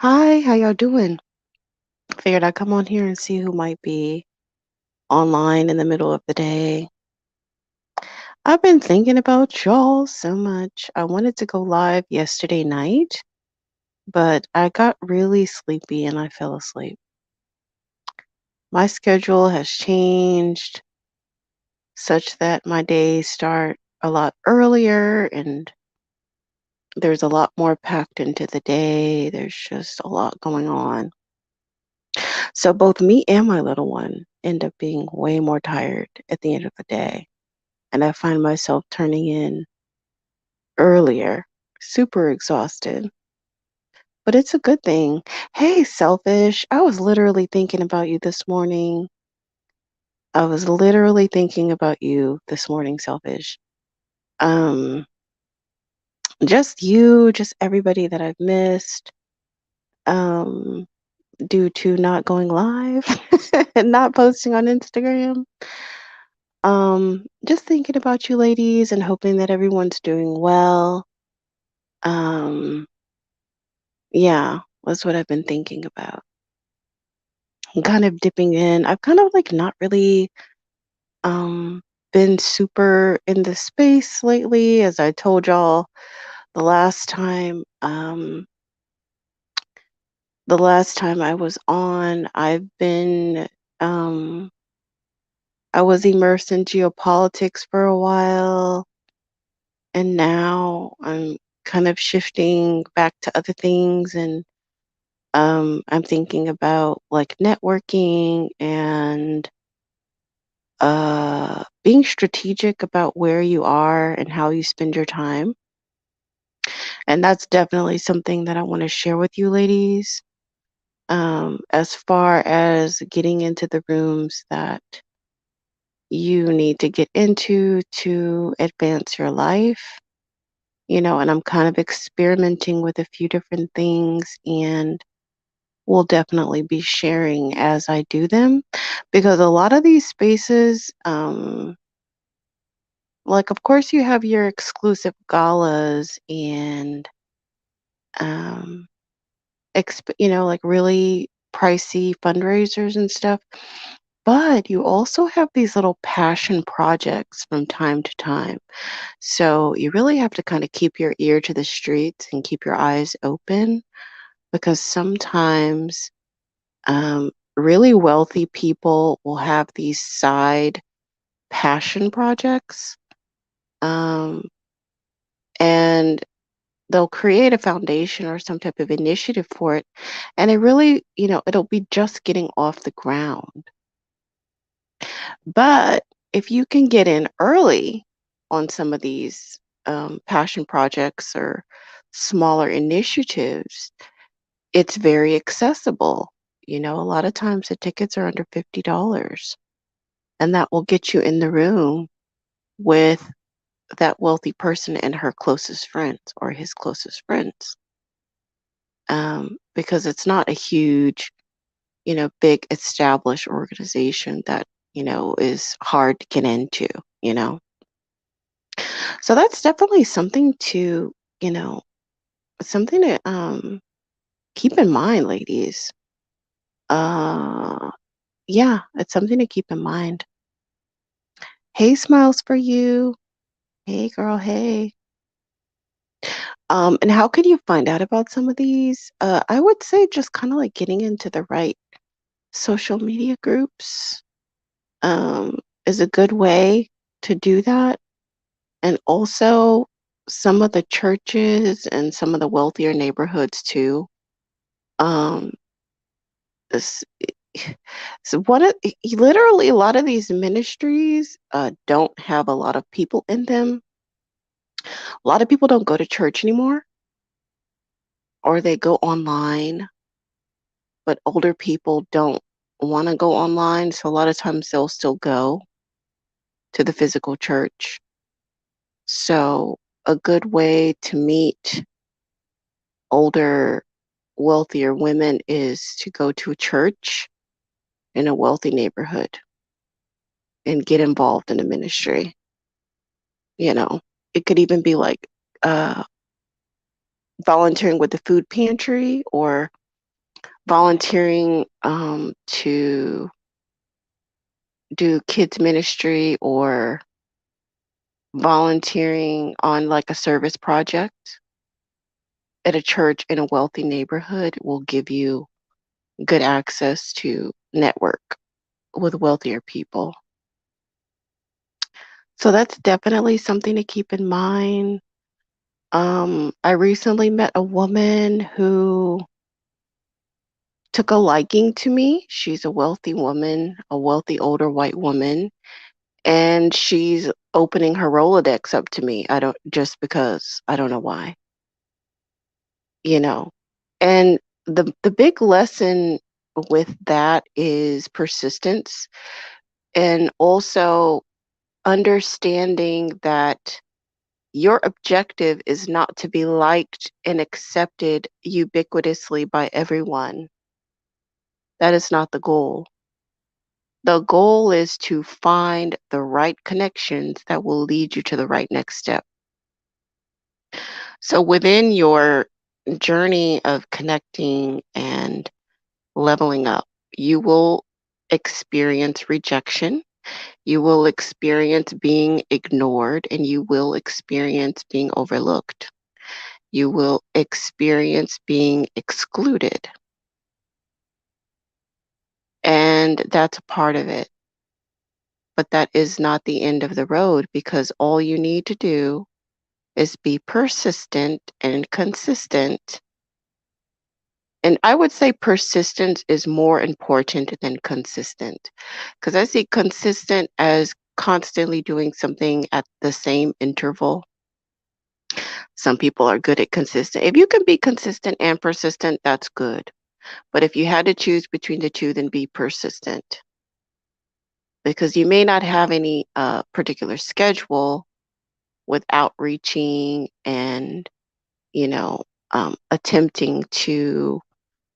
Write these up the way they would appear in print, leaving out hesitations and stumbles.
Hi, how y'all doing? Figured I'd come on here and see who might be online in the middle of the day. I've been thinking about y'all so much. I wanted to go live yesterday night, but I got really sleepy and I fell asleep. My schedule has changed such that my days start a lot earlier and there's a lot more packed into the day. There's just a lot going on. So both me and my little one end up being way more tired at the end of the day. And I find myself turning in earlier, super exhausted. But it's a good thing. Hey, selfish. I was literally thinking about you this morning. I was literally thinking about you this morning, selfish. Um, just you, just everybody that I've missed, um, due to not going live and not posting on Instagram. Just thinking about you ladies and hoping that everyone's doing well. Um, yeah, that's what I've been thinking about. I'm kind of dipping in. I've kind of like not really um been super in the space lately, as I told y'all the last time. The last time I was on, um I was immersed in geopolitics for a while, and now I'm kind of shifting back to other things, and I'm thinking about like networking and being strategic about where you are and how you spend your time. And that's definitely something that I want to share with you ladies. As far as getting into the rooms that you need to get into to advance your life, and I'm kind of experimenting with a few different things and will definitely be sharing as I do them because a lot of these spaces, like, of course, you have your exclusive galas and, um, like really pricey fundraisers and stuff. But you also have these little passion projects from time to time. So you really have to kind of keep your ear to the streets and keep your eyes open because sometimes really wealthy people will have these side passion projects. Um, and they'll create a foundation or some type of initiative for it. And it really, it'll be just getting off the ground. But if you can get in early on some of these passion projects or smaller initiatives, it's very accessible. A lot of times the tickets are under $50, and that will get you in the room with that wealthy person and her closest friends or his closest friends. Because it's not a huge, big established organization that, is hard to get into, you know. So that's definitely you know, something to keep in mind, ladies. Uh yeah, it's something to keep in mind. Hey, smiles for you. Hey girl, hey. And how could you find out about some of these? I would say just kind of like getting into the right social media groups is a good way to do that. And also, some of the churches and some of the wealthier neighborhoods too. Um, this, so literally a lot of these ministries don't have a lot of people in them. A lot of people don't go to church anymore, or they go online, but older people don't want to go online, so a lot of times they'll still go to the physical church. So a good way to meet older, wealthier women is to go to a church in a wealthy neighborhood and get involved in a ministry. You know, it could even be like uh, volunteering with the food pantry or volunteering to do kids ministry or volunteering on like a service project at a church in a wealthy neighborhood will give you good access to network with wealthier people. So that's definitely something to keep in mind. I recently met a woman who took a liking to me. She's a wealthy woman, a wealthy older white woman, and she's opening her Rolodex up to me. I don't just because I don't know why, you know. And the big lesson with that is persistence and also understanding that your objective is not to be liked and accepted ubiquitously by everyone. That is not the goal. The goal is to find the right connections that will lead you to the right next step. So within your journey of connecting and leveling up, you will experience rejection, you will experience being ignored, and you will experience being overlooked. You will experience being excluded. And that's a part of it. But that is not the end of the road because all you need to do is be persistent and consistent. And I would say persistence is more important than consistent because I see consistent as constantly doing something at the same interval. Some people are good at consistent. If you can be consistent and persistent, that's good. But if you had to choose between the two, then be persistent because you may not have any particular schedule with outreaching and, you know, attempting to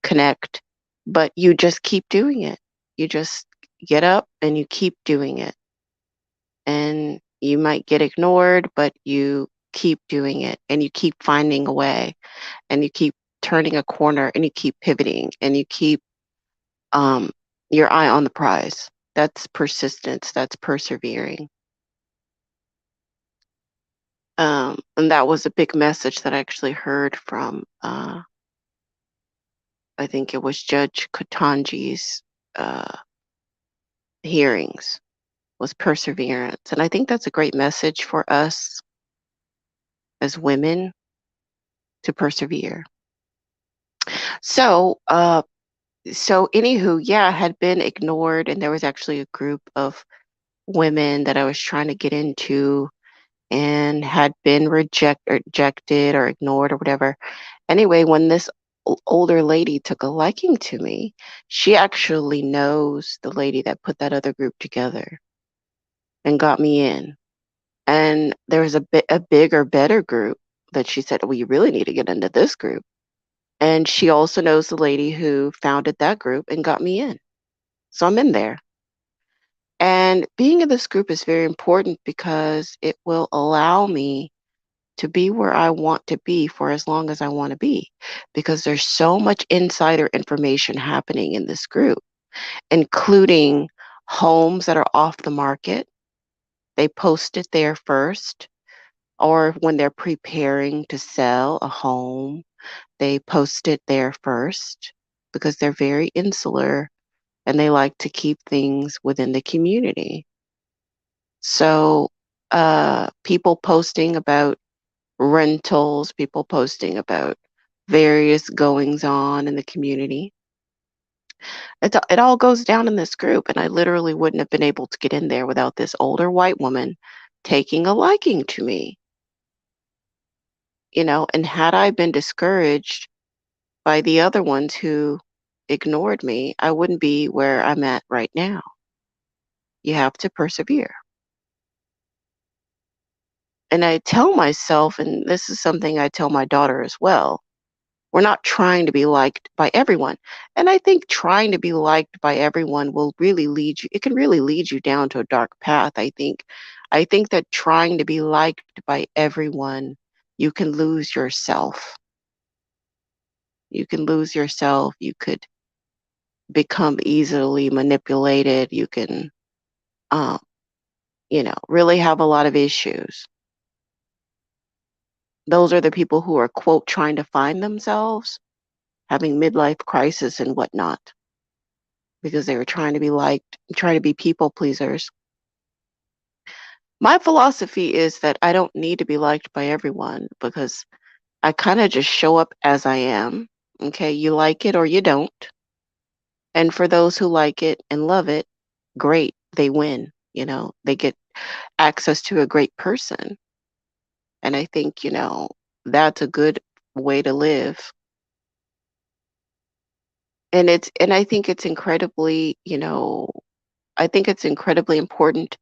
connect, but you just keep doing it. You just get up and you keep doing it. And you might get ignored, but you keep doing it and you keep finding a way and you keep turning a corner and you keep pivoting and you keep um, your eye on the prize. That's persistence, that's persevering. And that was a big message that I actually heard from, I think it was Judge Katanji's hearings, was perseverance. And I think that's a great message for us as women to persevere. So, anywho, yeah, I had been ignored, and there was actually a group of women that I was trying to get into and had been rejected or ignored or whatever. Anyway, when this older lady took a liking to me, she actually knows the lady that put that other group together and got me in. And there was a bigger, better group that she said, well, you really need to get into this group. And she also knows the lady who founded that group and got me in. So I'm in there. And being in this group is very important because it will allow me to be where I want to be for as long as I want to be. Because there's so much insider information happening in this group, including homes that are off the market. They post it there first, or when they're preparing to sell a home, they post it there first because they're very insular and they like to keep things within the community. So, people posting about rentals, people posting about various goings on in the community. It all goes down in this group, and I literally wouldn't have been able to get in there without this older white woman taking a liking to me, and had I been discouraged by the other ones who ignored me, I wouldn't be where I'm at right now. You have to persevere. And I tell myself, and this is something I tell my daughter as well, we're not trying to be liked by everyone. And I think trying to be liked by everyone will really lead you, it can really lead you down to a dark path, I think. I think that trying to be liked by everyone, you can lose yourself. You can lose yourself. You could become easily manipulated. You can, um, really have a lot of issues. Those are the people who are, quote, trying to find themselves, having midlife crisis and whatnot, because they were trying to be liked, trying to be people pleasers. My philosophy is that I don't need to be liked by everyone because I kind of just show up as I am. Okay, you like it or you don't. And for those who like it and love it, great, they win. They get access to a great person. And I think, that's a good way to live. And I think it's incredibly, I think it's incredibly important,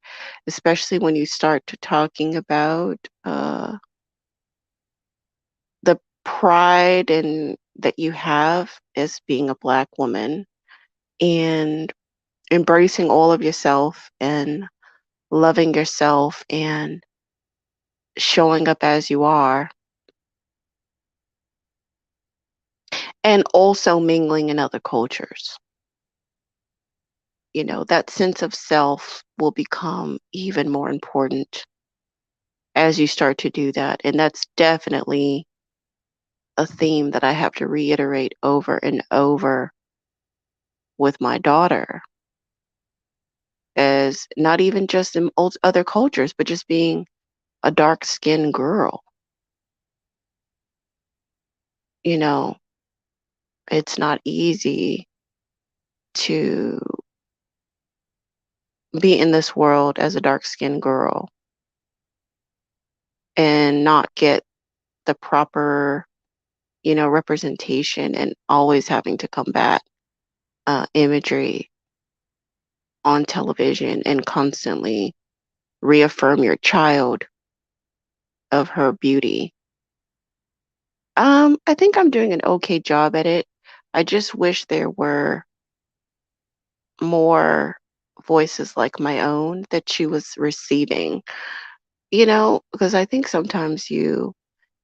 especially when you start to talking about the pride and that you have as being a Black woman and embracing all of yourself and loving yourself and showing up as you are and also mingling in other cultures. That sense of self will become even more important as you start to do that. And that's definitely a theme that I have to reiterate over and over with my daughter as not even just in other cultures, but just being a dark skinned girl. You know, it's not easy to be in this world as a dark skinned girl and not get the proper, representation and always having to combat imagery on television and constantly reaffirm your child of her beauty. I think I'm doing an okay job at it. I just wish there were more voices like my own that she was receiving, because I think sometimes you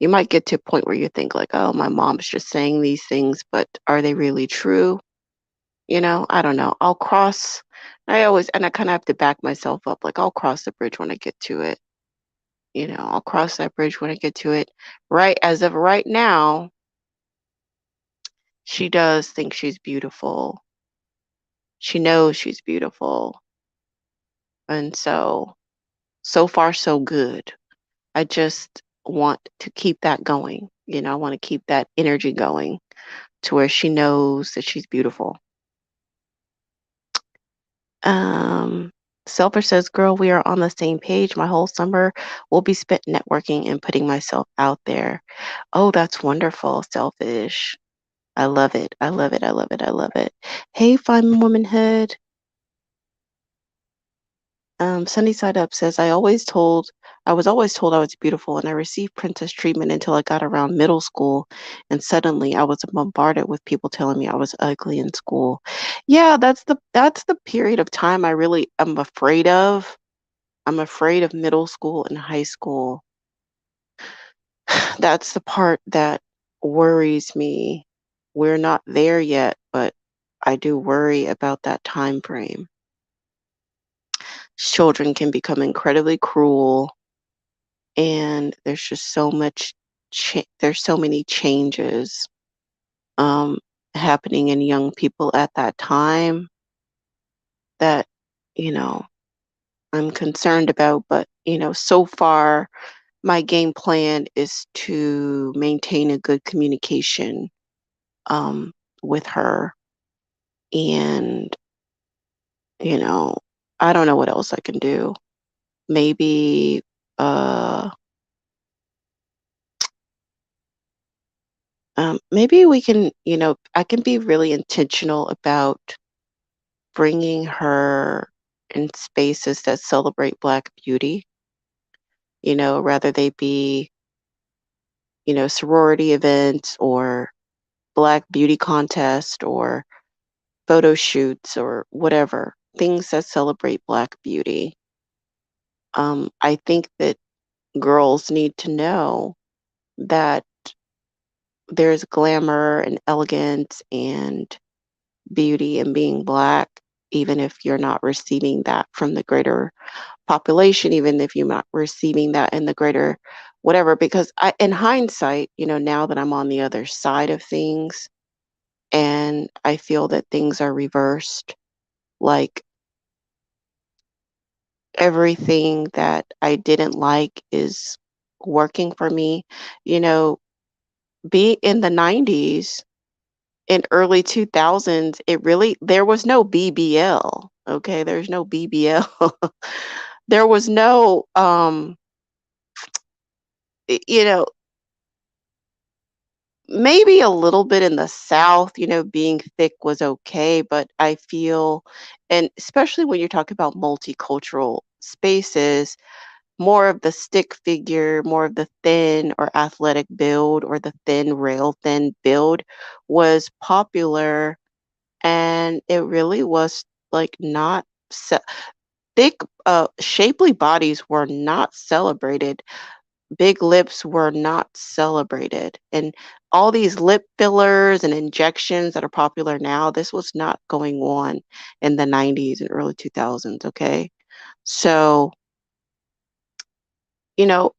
might get to a point where you think like, oh, my mom's just saying these things, but are they really true? I don't know. I kind of have to back myself up. Like, I'll cross the bridge when I get to it. I'll cross that bridge when I get to it. Right. As of right now, she does think she's beautiful. She knows she's beautiful. And so far, so good. I just want to keep that going. I want to keep that energy going to where she knows that she's beautiful. Um, Selfish says, girl, we are on the same page. My whole summer will be spent networking and putting myself out there. Oh, that's wonderful, Selfish. I love it. I love it. I love it. I love it. Hey, fine womanhood. Sunny Side Up says, I was always told I was beautiful, and I received princess treatment until I got around middle school, and suddenly I was bombarded with people telling me I was ugly in school. Yeah, that's the period of time I really am afraid of. I'm afraid of middle school and high school. That's the part that worries me. We're not there yet, but I do worry about that time frame. Children can become incredibly cruel, and there's just so much there's so many changes um happening in young people at that time that you know I'm concerned about, but so far my game plan is to maintain a good communication um with her, and you know I don't know what else I can do. Maybe uh maybe we can, I can be really intentional about bringing her in spaces that celebrate Black beauty, rather they be, sorority events or Black beauty contest or photo shoots or whatever, things that celebrate Black beauty. I think that girls need to know that there's glamour and elegance and beauty in being Black, even if you're not receiving that from the greater population, even if you're not receiving that in the greater whatever. Because in hindsight, now that I'm on the other side of things and I feel that things are reversed, like everything that I didn't like is working for me. You know, be in the 90s and early 2000s, there was no BBL, okay? There's no BBL. There was no, you know, maybe a little bit in the South, being thick was okay, but I feel, and especially when you're talking about multicultural spaces, more of the stick figure, more of the thin or athletic build or the thin, rail thin build was popular. And it really was like not ce- thick, shapely bodies were not celebrated. Big lips were not celebrated. And all these lip fillers and injections that are popular now, this was not going on in the 90s and early 2000s. Okay. So,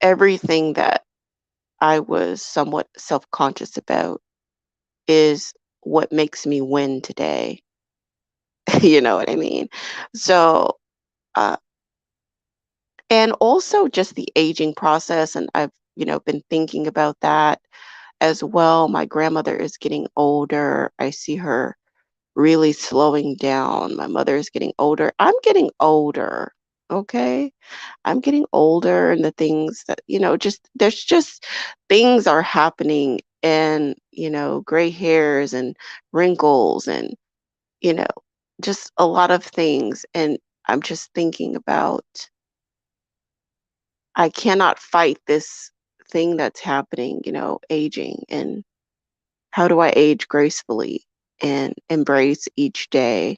everything that I was somewhat self conscious about is what makes me win today. You know what I mean? So, uh, and also just the aging process. And I've, been thinking about that as well. My grandmother is getting older. I see her really slowing down. My mother is getting older. I'm getting older. Okay. I'm getting older, and the things that, there's just things are happening, and, gray hairs and wrinkles and, you know, just a lot of things. And I'm just thinking about, I cannot fight this thing that's happening, aging. And how do I age gracefully and embrace each day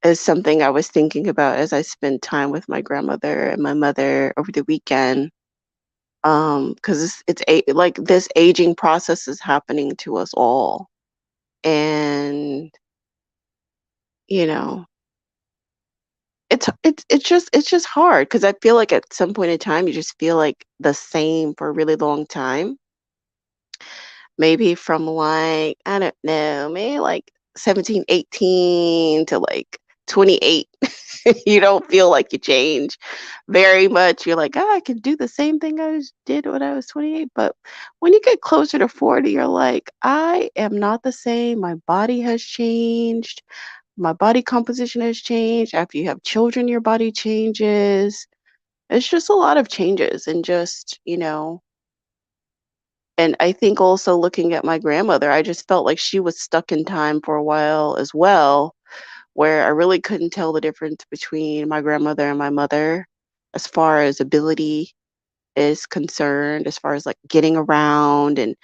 is something I was thinking about as I spent time with my grandmother and my mother over the weekend. Because like this aging process is happening to us all. And, you know, it's just hard because I feel like at some point in time you just feel like the same for a really long time. Maybe from like, I don't know, maybe like 17, 18 to like 28. You don't feel like you change very much. You're like, I can do the same thing did when I was 28. But when you get closer to 40, you're like, I am not the same. My body has changed. My body composition has changed. After you have children, your body changes. It's just a lot of changes, and just, and I think also looking at my grandmother, I just felt like she was stuck in time for a while as well, where I really couldn't tell the difference between my grandmother and my mother as far as ability is concerned, as far as like getting around and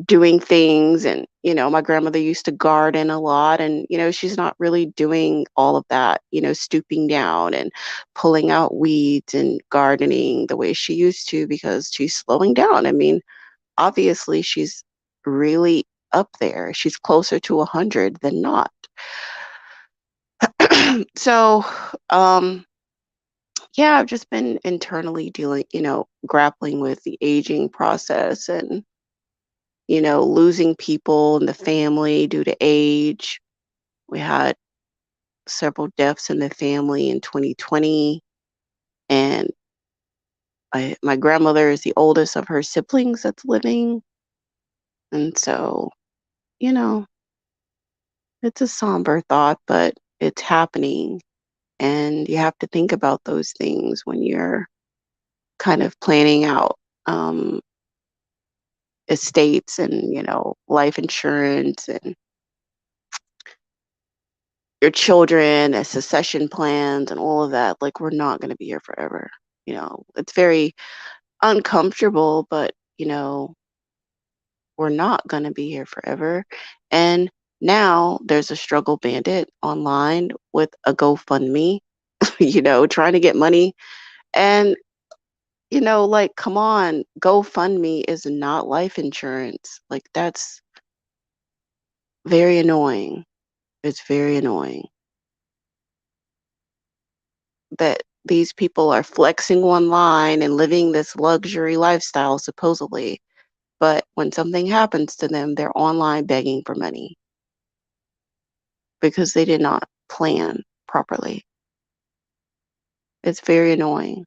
doing things. And, my grandmother used to garden a lot, and, she's not really doing all of that, stooping down and pulling out weeds and gardening the way she used to because she's slowing down. I mean, obviously she's really up there. She's closer to 100 than not. So, yeah, I've just been internally dealing, grappling with the aging process and, losing people in the family due to age. We had several deaths in the family in 2020, and my grandmother is the oldest of her siblings that's living. And so, you know, it's a somber thought, but it's happening. And you have to think about those things when you're kind of planning out um, estates and, life insurance and your children and succession plans and all of that. Like, we're not going to be here forever. It's very uncomfortable, but, we're not going to be here forever. And now there's a struggle bandit online with a GoFundMe, trying to get money. And, like, come on, GoFundMe is not life insurance. Like, that's Very annoying. It's very annoying that these people are flexing online and living this luxury lifestyle supposedly, but when something happens to them, they're online begging for money because they did not plan properly. It's very annoying.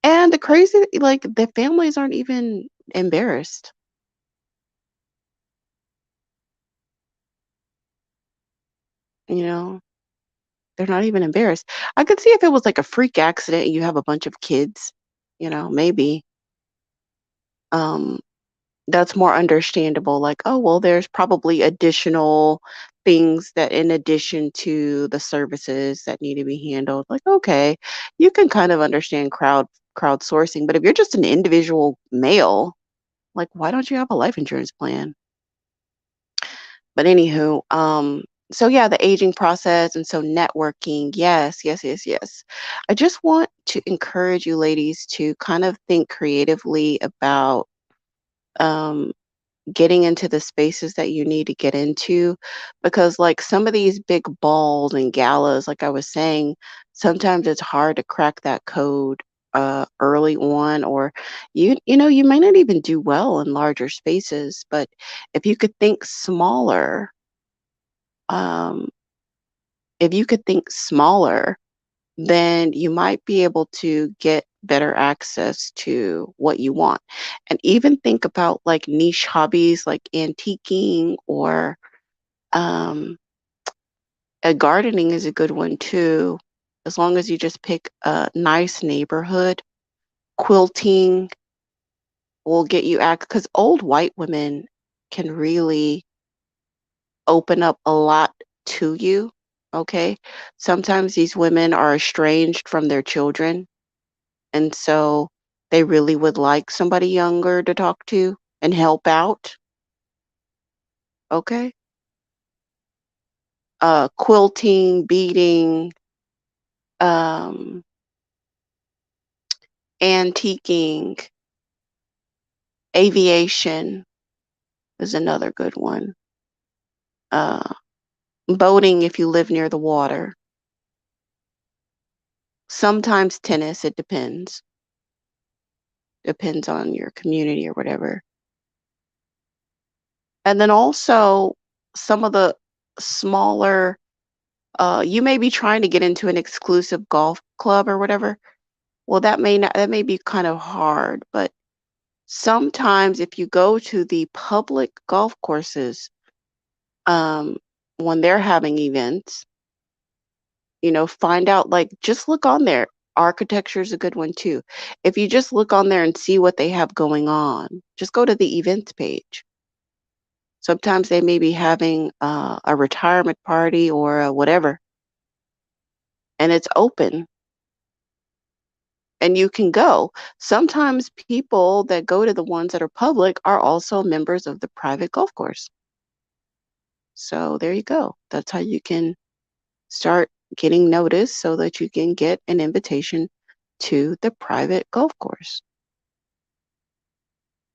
And the crazy, like, the families aren't even embarrassed, you know? They're not even embarrassed. I could see if it was like a freak accident and you have a bunch of kids, maybe um that's more understandable. Like, oh, well, there's probably additional things that in addition to the services that need to be handled. Like, okay, you can kind of understand crowdsourcing, but if you're just an individual male, like, why don't you have a life insurance plan? But anywho, so yeah, the aging process and so networking, yes, yes, yes, yes. I just want to encourage you ladies to kind of think creatively about um getting into the spaces that you need to get into because like some of these big balls and galas, like I was saying, sometimes it's hard to crack that code early on, or you might not even do well in larger spaces, but if you could think smaller, um, if you could think smaller, then you might be able to get better access to what you want. And even think about like niche hobbies like antiquing or um, gardening is a good one too, as long as you just pick a nice neighborhood. Quilting will get you access because old white women can really open up a lot to you. Okay. Sometimes these women are estranged from their children. And so they really would like somebody younger to talk to and help out. Okay. Quilting, beading, um, antiquing, aviation is another good one. Uh, Boating if you live near the water. Sometimes tennis, it depends. Depends on your community or whatever. And then also some of the smaller, you may be trying to get into an exclusive golf club or whatever. Well, that may be kind of hard, but sometimes if you go to the public golf courses, um, when they're having events, find out, like, just look on there. Architecture is a good one too. If you just look on there and see what they have going on, just go to the events page. Sometimes they may be having a retirement party or a whatever, and it's open and you can go. Sometimes people that go to the ones that are public are also members of the private golf course. So there you go. That's how you can start getting notice so that you can get an invitation to the private golf course.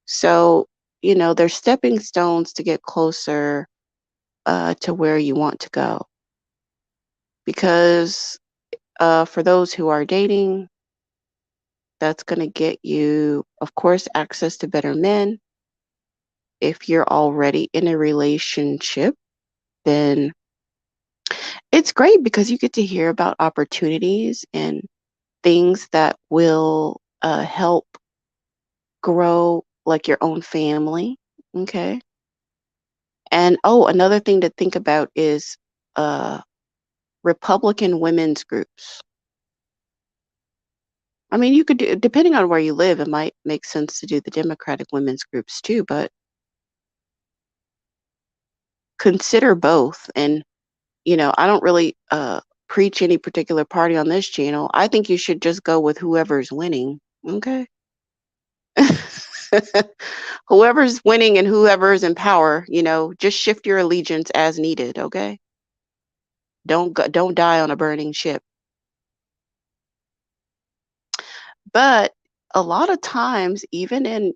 So, there's stepping stones to get closer to where you want to go. Because for those who are dating, that's going to get you, of course, access to better men. If you're already in a relationship, then it's great because you get to hear about opportunities and things that will help grow like your own family. Okay. And oh, another thing to think about is uh, Republican women's groups. I mean, you could do, depending on where you live, it might make sense to do the Democratic women's groups too, but consider both. And, I don't really preach any particular party on this channel. I think you should just go with whoever's winning. Okay. Whoever's winning and whoever's in power, just shift your allegiance as needed. Okay. Don't die on a burning ship. But a lot of times, even in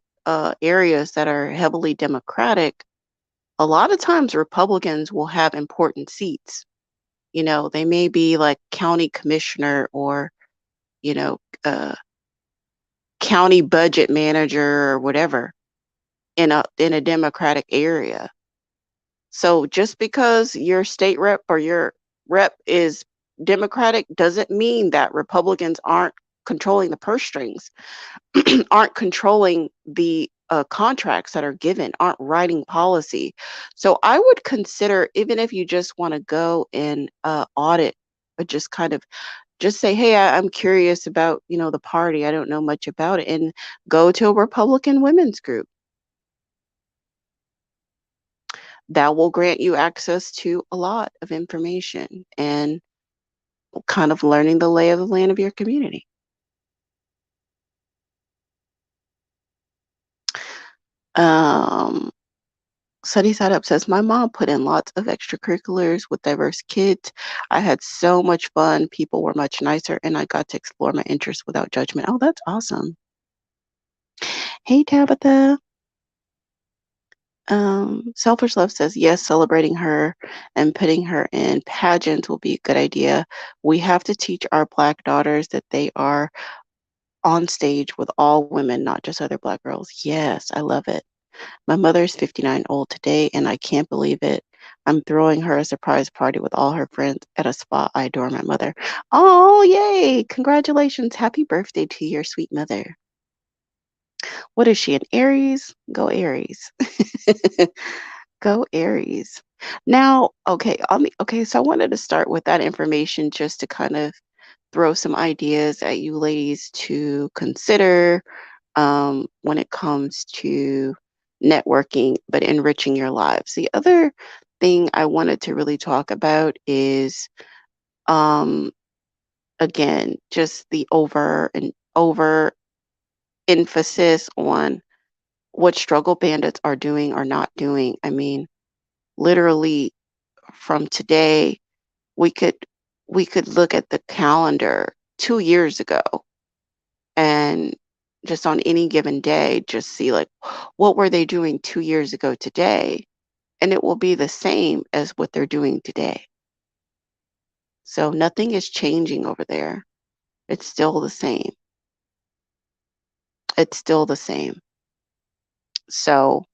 areas that are heavily Democratic, a lot of times Republicans will have important seats. They may be like county commissioner or, you know, county budget manager or whatever in a Democratic area. So just because your state rep or your rep is Democratic doesn't mean that Republicans aren't controlling the purse strings, aren't controlling the contracts that are given, aren't writing policy. So I would consider, even if you just want to go and audit, but just kind of just say, hey, I'm curious about, the party. I don't know much about it. And go to a Republican women's group. That will grant you access to a lot of information and kind of learning the lay of the land of your community. Um, Sunny Side Up says, my mom put in lots of extracurriculars with diverse kids. I had so much fun. People were much nicer, and I got to explore my interests without judgment. Oh, that's awesome. Hey, Tabitha. Selfish Love says, yes, celebrating her and putting her in pageants will be a good idea. We have to teach our Black daughters that they are on stage with all women, not just other Black girls. Yes, I love it. My mother is 59 old today, and I can't believe it. I'm throwing her a surprise party with all her friends at a spot. I adore my mother. Oh, yay! Congratulations. Happy birthday to your sweet mother. What is she, an Aries? Go Aries. Go Aries. Now, okay, so I wanted to start with that information just to kind of throw some ideas at you ladies to consider when it comes to networking, but enriching your lives. The other thing I wanted to really talk about is, um, again, just the over emphasis on what struggle bandits are doing or not doing. I mean, literally from today, we could we could look at the calendar 2 years ago and just on any given day, just see like what were they doing 2 years ago today, and it will be the same as what they're doing today. So nothing is changing over there. It's still the same. It's still the same. So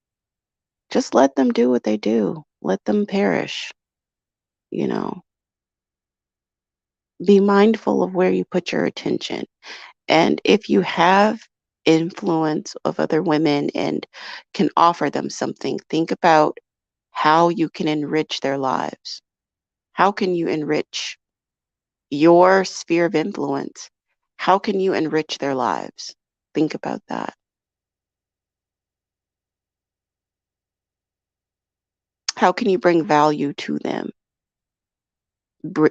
just let them do what they do. Let them perish. You know, be mindful of where you put your attention. And if you have influence of other women and can offer them something, think about how you can enrich their lives. How can you enrich your sphere of influence? How can you enrich their lives? Think about that. How can you bring value to them?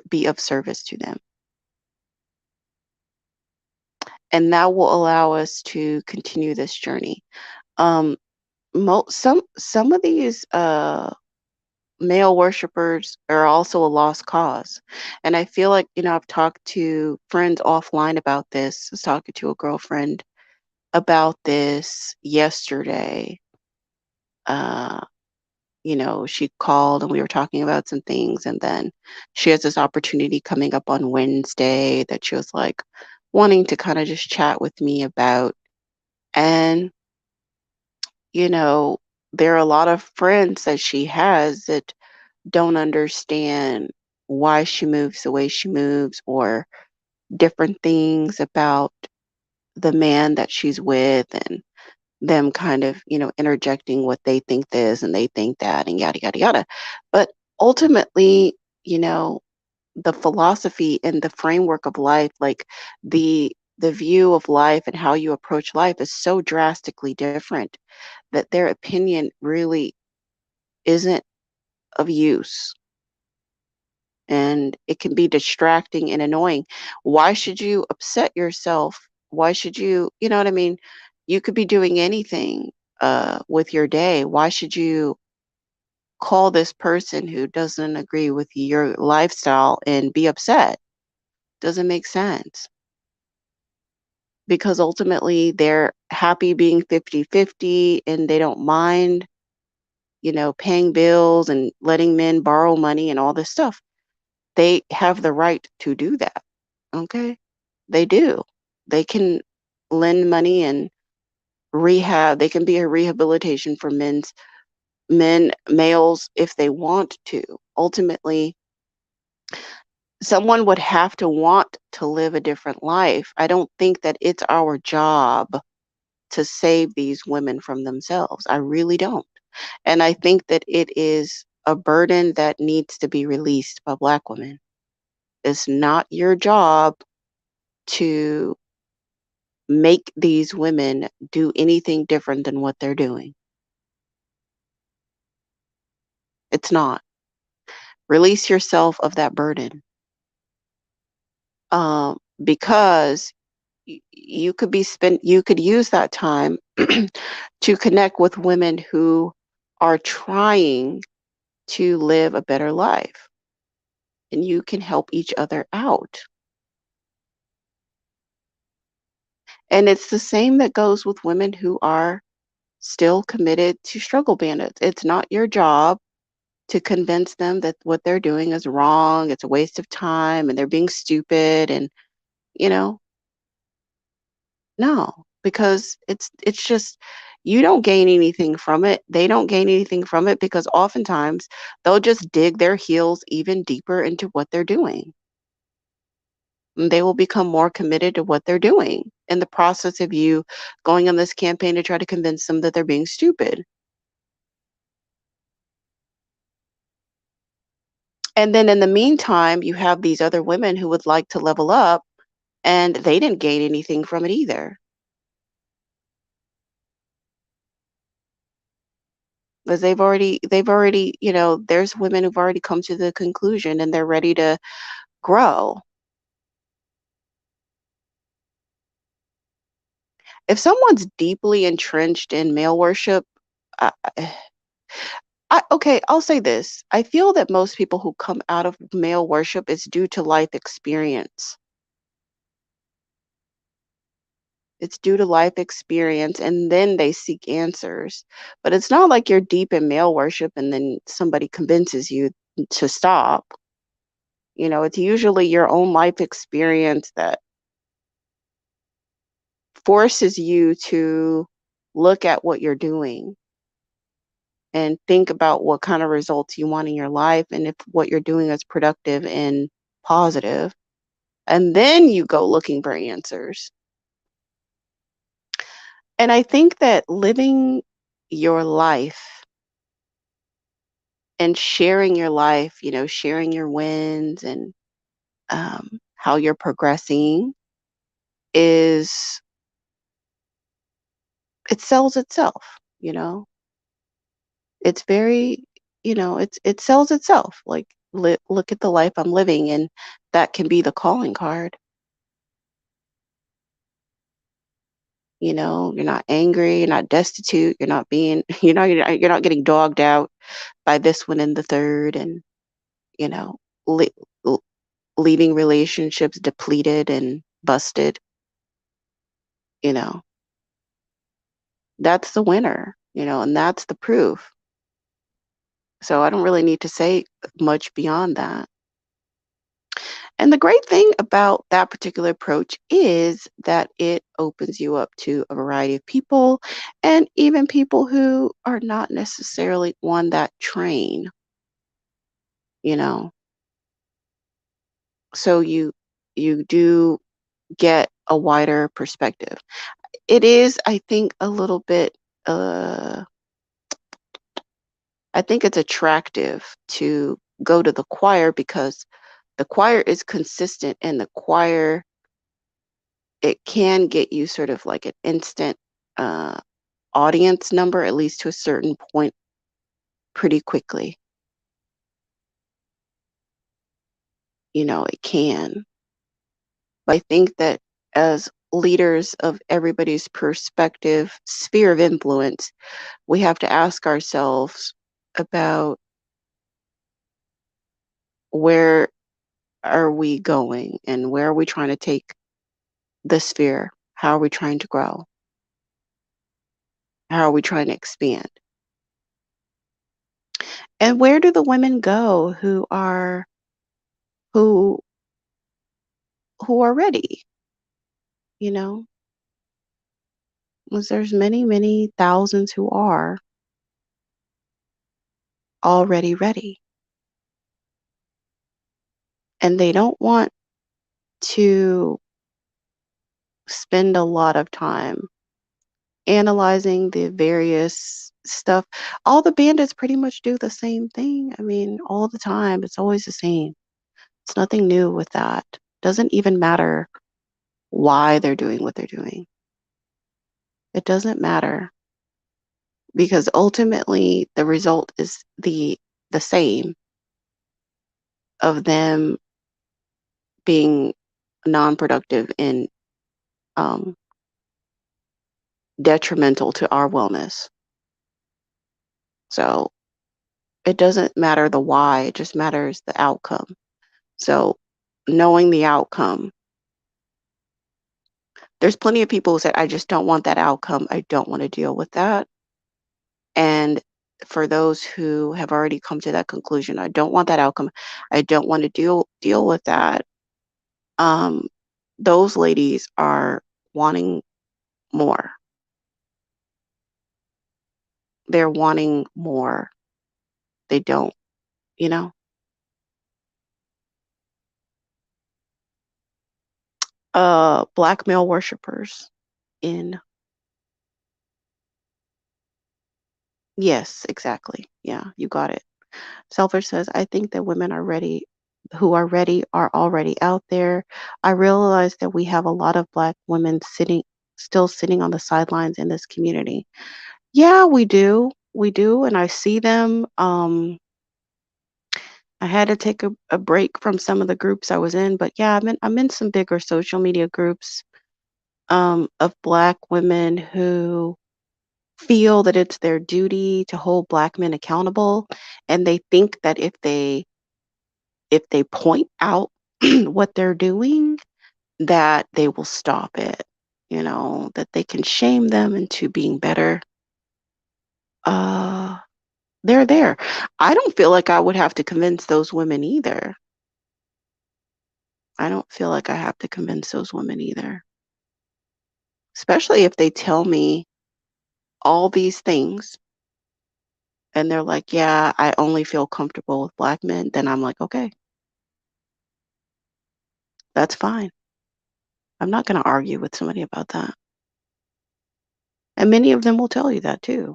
Be of service to them. And that will allow us to continue this journey. Um, some of these male worshipers are also a lost cause. And I feel like, I've talked to friends offline about this. I was talking to a girlfriend about this yesterday. Uh, she called and we were talking about some things, and then she has this opportunity coming up on Wednesday that she was like wanting to kind of just chat with me about. And, you know, there are a lot of friends that she has that don't understand why she moves the way she moves or different things about the man that she's with and them kind of, interjecting what they think this and they think that and yada, yada, yada. But ultimately, you know, the philosophy and the framework of life, like the view of life and how you approach life is so drastically different that their opinion really isn't of use, and it can be distracting and annoying. Why should you upset yourself? Why should you know what I mean? You could be doing anything with your day. Why should you call this person who doesn't agree with your lifestyle and be upset? Doesn't make sense. because ultimately they're happy being 50-50 and they don't mind, paying bills and letting men borrow money and all this stuff. They have the right to do that. Okay? They do. They can lend money and rehab. They can be a rehabilitation for males if they want to. Ultimately, someone would have to want to live a different life. I don't think that it's our job to save these women from themselves. I really don't. And I think that it is a burden that needs to be released by Black women. It's not your job to make these women do anything different than what they're doing. It's not. Release yourself of that burden. Because you could use that time to connect with women who are trying to live a better life, and you can help each other out. And it's the same that goes with women who are still committed to struggle bandits. It's not your job to convince them that what they're doing is wrong, it's a waste of time, and they're being stupid and, you know, no, because it's just you don't gain anything from it. They don't gain anything from it because oftentimes they'll just dig their heels even deeper into what they're doing. And they will become more committed to what they're doing in the process of you going on this campaign to try to convince them that they're being stupid. And then in the meantime, you have these other women who would like to level up and they didn't gain anything from it either. Because they've already, there's women who've already come to the conclusion and they're ready to grow. If someone's deeply entrenched in male worship, I, okay, I'll say this. I feel that most people who come out of male worship is due to life experience. It's due to life experience, and then they seek answers. But it's not like you're deep in male worship and then somebody convinces you to stop. It's usually your own life experience that forces you to look at what you're doing and think about what kind of results you want in your life and if what you're doing is productive and positive. And then you go looking for answers. And I think that living your life and sharing your life, sharing your wins and how you're progressing is, it sells itself, you know? It's very, it sells itself. Like, look at the life I'm living, and that can be the calling card. You're not angry, you're not destitute, you're not being, you're not getting dogged out by this one and the third, and you know, le- l- leaving relationships depleted and busted. You know, that's the winner. And that's the proof. So I don't really need to say much beyond that. And the great thing about that particular approach is that it opens you up to a variety of people and even people who are not necessarily on that train, you know. So you do get a wider perspective. It is, I think, a little bit I think it's attractive to go to the choir because the choir is consistent and the choir, it can get you sort of like an instant uh, audience number, at least to a certain point, pretty quickly. It can. But I think that as leaders of everybody's perspective, sphere of influence, we have to ask ourselves about where are we going and where are we trying to take the sphere? How are we trying to grow? How are we trying to expand? And where do the women go who who are ready, you know? 'Cause there's many, many thousands who are already ready. And they don't want to spend a lot of time analyzing the various stuff. All the bandits pretty much do the same thing. I mean, all the time. It's always the same. It's nothing new with that. Doesn't even matter why they're doing what they're doing. It doesn't matter because ultimately the result is the same of them being non-productive and um, detrimental to our wellness. So it doesn't matter the why, it just matters the outcome. So knowing the outcome, there's plenty of people who said, I just don't want that outcome. I don't want to deal with that. And for those who have already come to that conclusion, I don't want that outcome. I don't want to deal with that. Um, those ladies are wanting more. They're wanting more. They don't, you know? Black male worshipers in yes, exactly. Yeah, you got it. Selfish says, I think that women are ready, who are ready are already out there. I realize that we have a lot of Black women still sitting on the sidelines in this community. Yeah, we do. We do. And I see them. I had to take a break from some of the groups I was in, but yeah, I'm in some bigger social media groups of Black women who feel that it's their duty to hold Black men accountable. And they think that if they point out what they're doing, that they will stop it, that they can shame them into being better. Uh, they're there. I don't feel like I would have to convince those women either. I don't feel like I have to convince those women either, especially if they tell me all these things and they're like, yeah, I only feel comfortable with Black men. Then I'm like, okay, that's fine. I'm not going to argue with somebody about that. And many of them will tell you that too.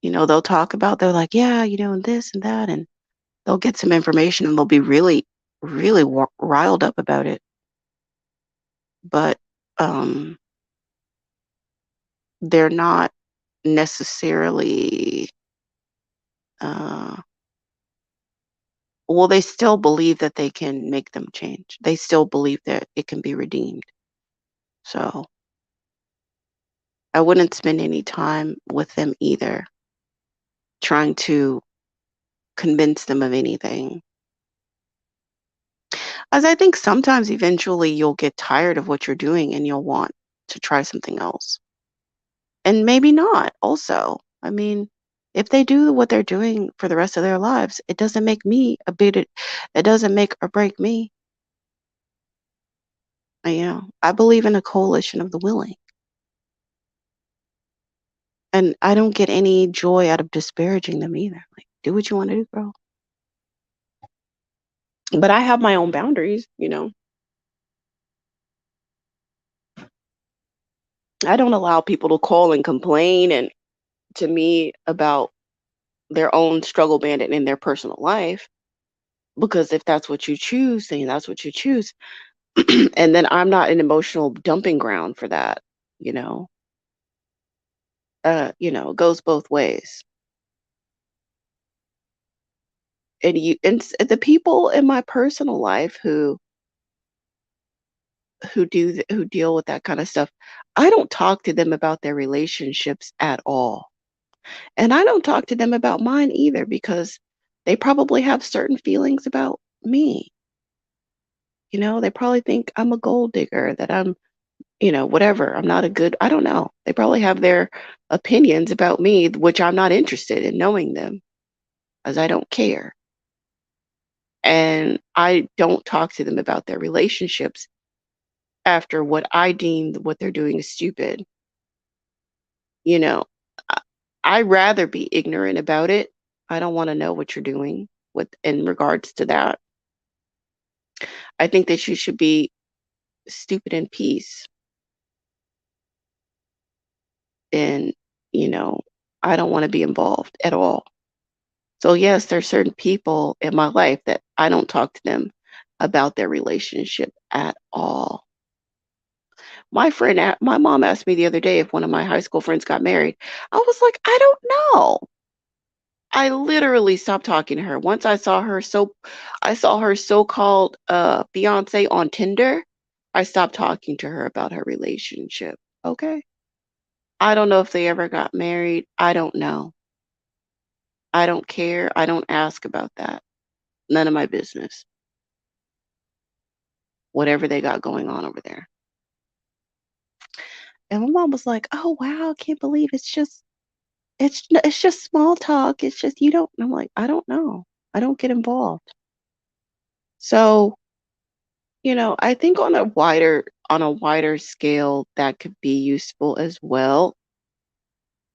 They'll talk about, they're like, yeah, and this and that, and they'll get some information and they'll be really, really riled up about it. But um, they're not necessarily, uh, well, they still believe that they can make them change. They still believe that it can be redeemed. So I wouldn't spend any time with them either, trying to convince them of anything. As I think sometimes eventually you'll get tired of what you're doing and you'll want to try something else. And maybe not also. I mean, if they do what they're doing for the rest of their lives, it doesn't make me it doesn't make or break me. I believe in a coalition of the willing. And I don't get any joy out of disparaging them either. Like, do what you want to do, girl. But I have my own boundaries. I don't allow people to call and complain and to me about their own struggle bandit in their personal life. Because if that's what you choose, then that's what you choose. And then I'm not an emotional dumping ground for that, you know. It goes both ways. The people in my personal life who deal with that kind of stuff, I don't talk to them about their relationships at all. And I don't talk to them about mine either because they probably have certain feelings about me. They probably think I'm a gold digger, that I'm, whatever. I'm not a good, I don't know. They probably have their opinions about me, which I'm not interested in knowing them, as I don't care. And I don't talk to them about their relationships after what I deem what they're doing is stupid. You know, I, I rather be ignorant about it. I don't want to know what you're doing with in regards to that. I think that you should be stupid in peace. And, you know, I don't want to be involved at all. So yes, there's certain people in my life that I don't talk to them about their relationship at all. My mom asked me the other day if one of my high school friends got married. I was like, I don't know. I literally stopped talking to her. Once I saw her so-called fiance on Tinder, I stopped talking to her about her relationship. Okay? I don't know if they ever got married. I don't know. I don't care. I don't ask about that. None of my business. Whatever they got going on over there. And my mom was like, "Oh wow, I can't believe it's just small talk. It's just you don't." And I'm like, "I don't know. I don't get involved." So, I think on a wider scale that could be useful as well.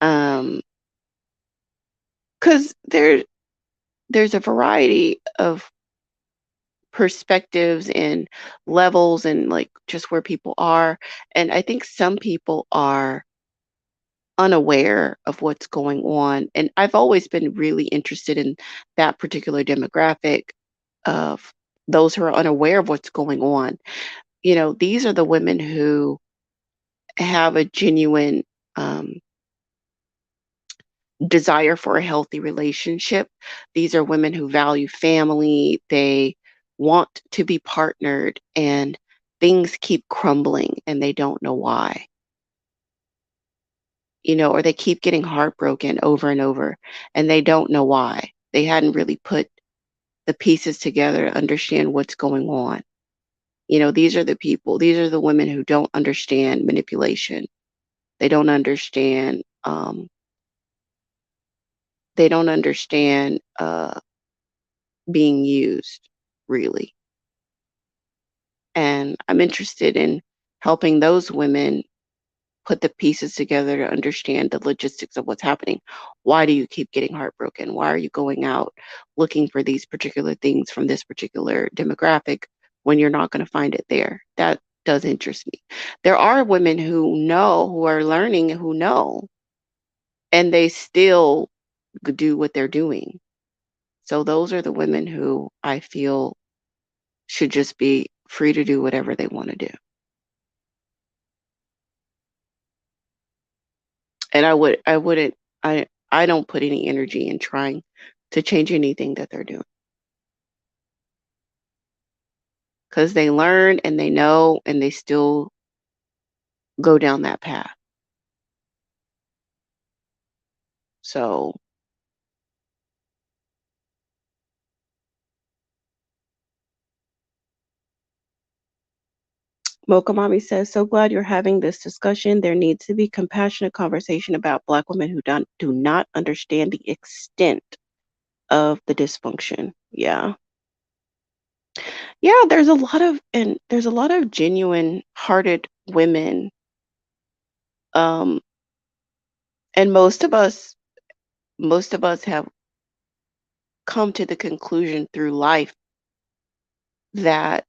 Um, because there's a variety of perspectives and levels and like just where people are. And I think some people are unaware of what's going on. And I've always been really interested in that particular demographic of those who are unaware of what's going on. These are the women who have a genuine um, desire for a healthy relationship. These are women who value family. They want to be partnered, and things keep crumbling and they don't know why. Or they keep getting heartbroken over and over and they don't know why. They hadn't really put the pieces together to understand what's going on. These are the women who don't understand manipulation. They don't understand, being used, really. And I'm interested in helping those women put the pieces together to understand the logistics of what's happening. Why do you keep getting heartbroken? Why are you going out looking for these particular things from this particular demographic when you're not going to find it there? That does interest me. There are women who are learning, who know, and they still do what they're doing. So those are the women who I feel should just be free to do whatever they want to do. And I wouldn't, I don't put any energy in trying to change anything that they're doing because they learn and they know and they still go down that path. So, Mocha Mommy says, so glad you're having this discussion. There needs to be compassionate conversation about Black women who do not understand the extent of the dysfunction. Yeah. Yeah, there's a lot of genuine hearted women. Um, and most of us have come to the conclusion through life that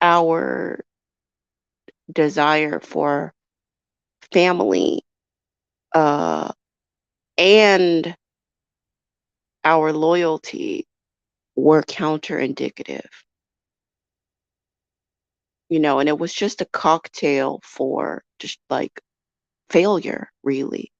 our desire for family uh, and our loyalty were counterindicative, and it was just a cocktail for just like failure, really.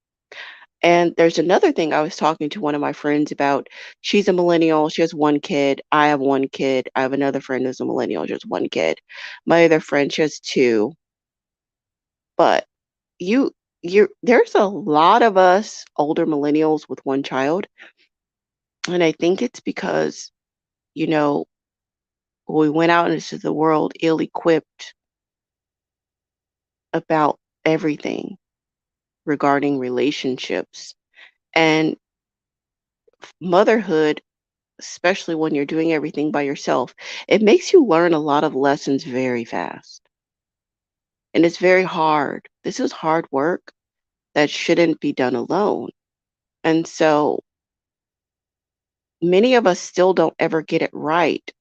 And there's another thing I was talking to one of my friends about. She's a millennial. She has one kid. I have one kid. I have another friend who's a millennial. She has one kid. My other friend, she has two. But you, there's a lot of us older millennials with one child. And I think it's because, you know, We went out into the world ill-equipped about everything regarding relationships. And motherhood, especially when you're doing everything by yourself, it makes you learn a lot of lessons very fast. And it's very hard. This is hard work that shouldn't be done alone. And so many of us still don't ever get it right.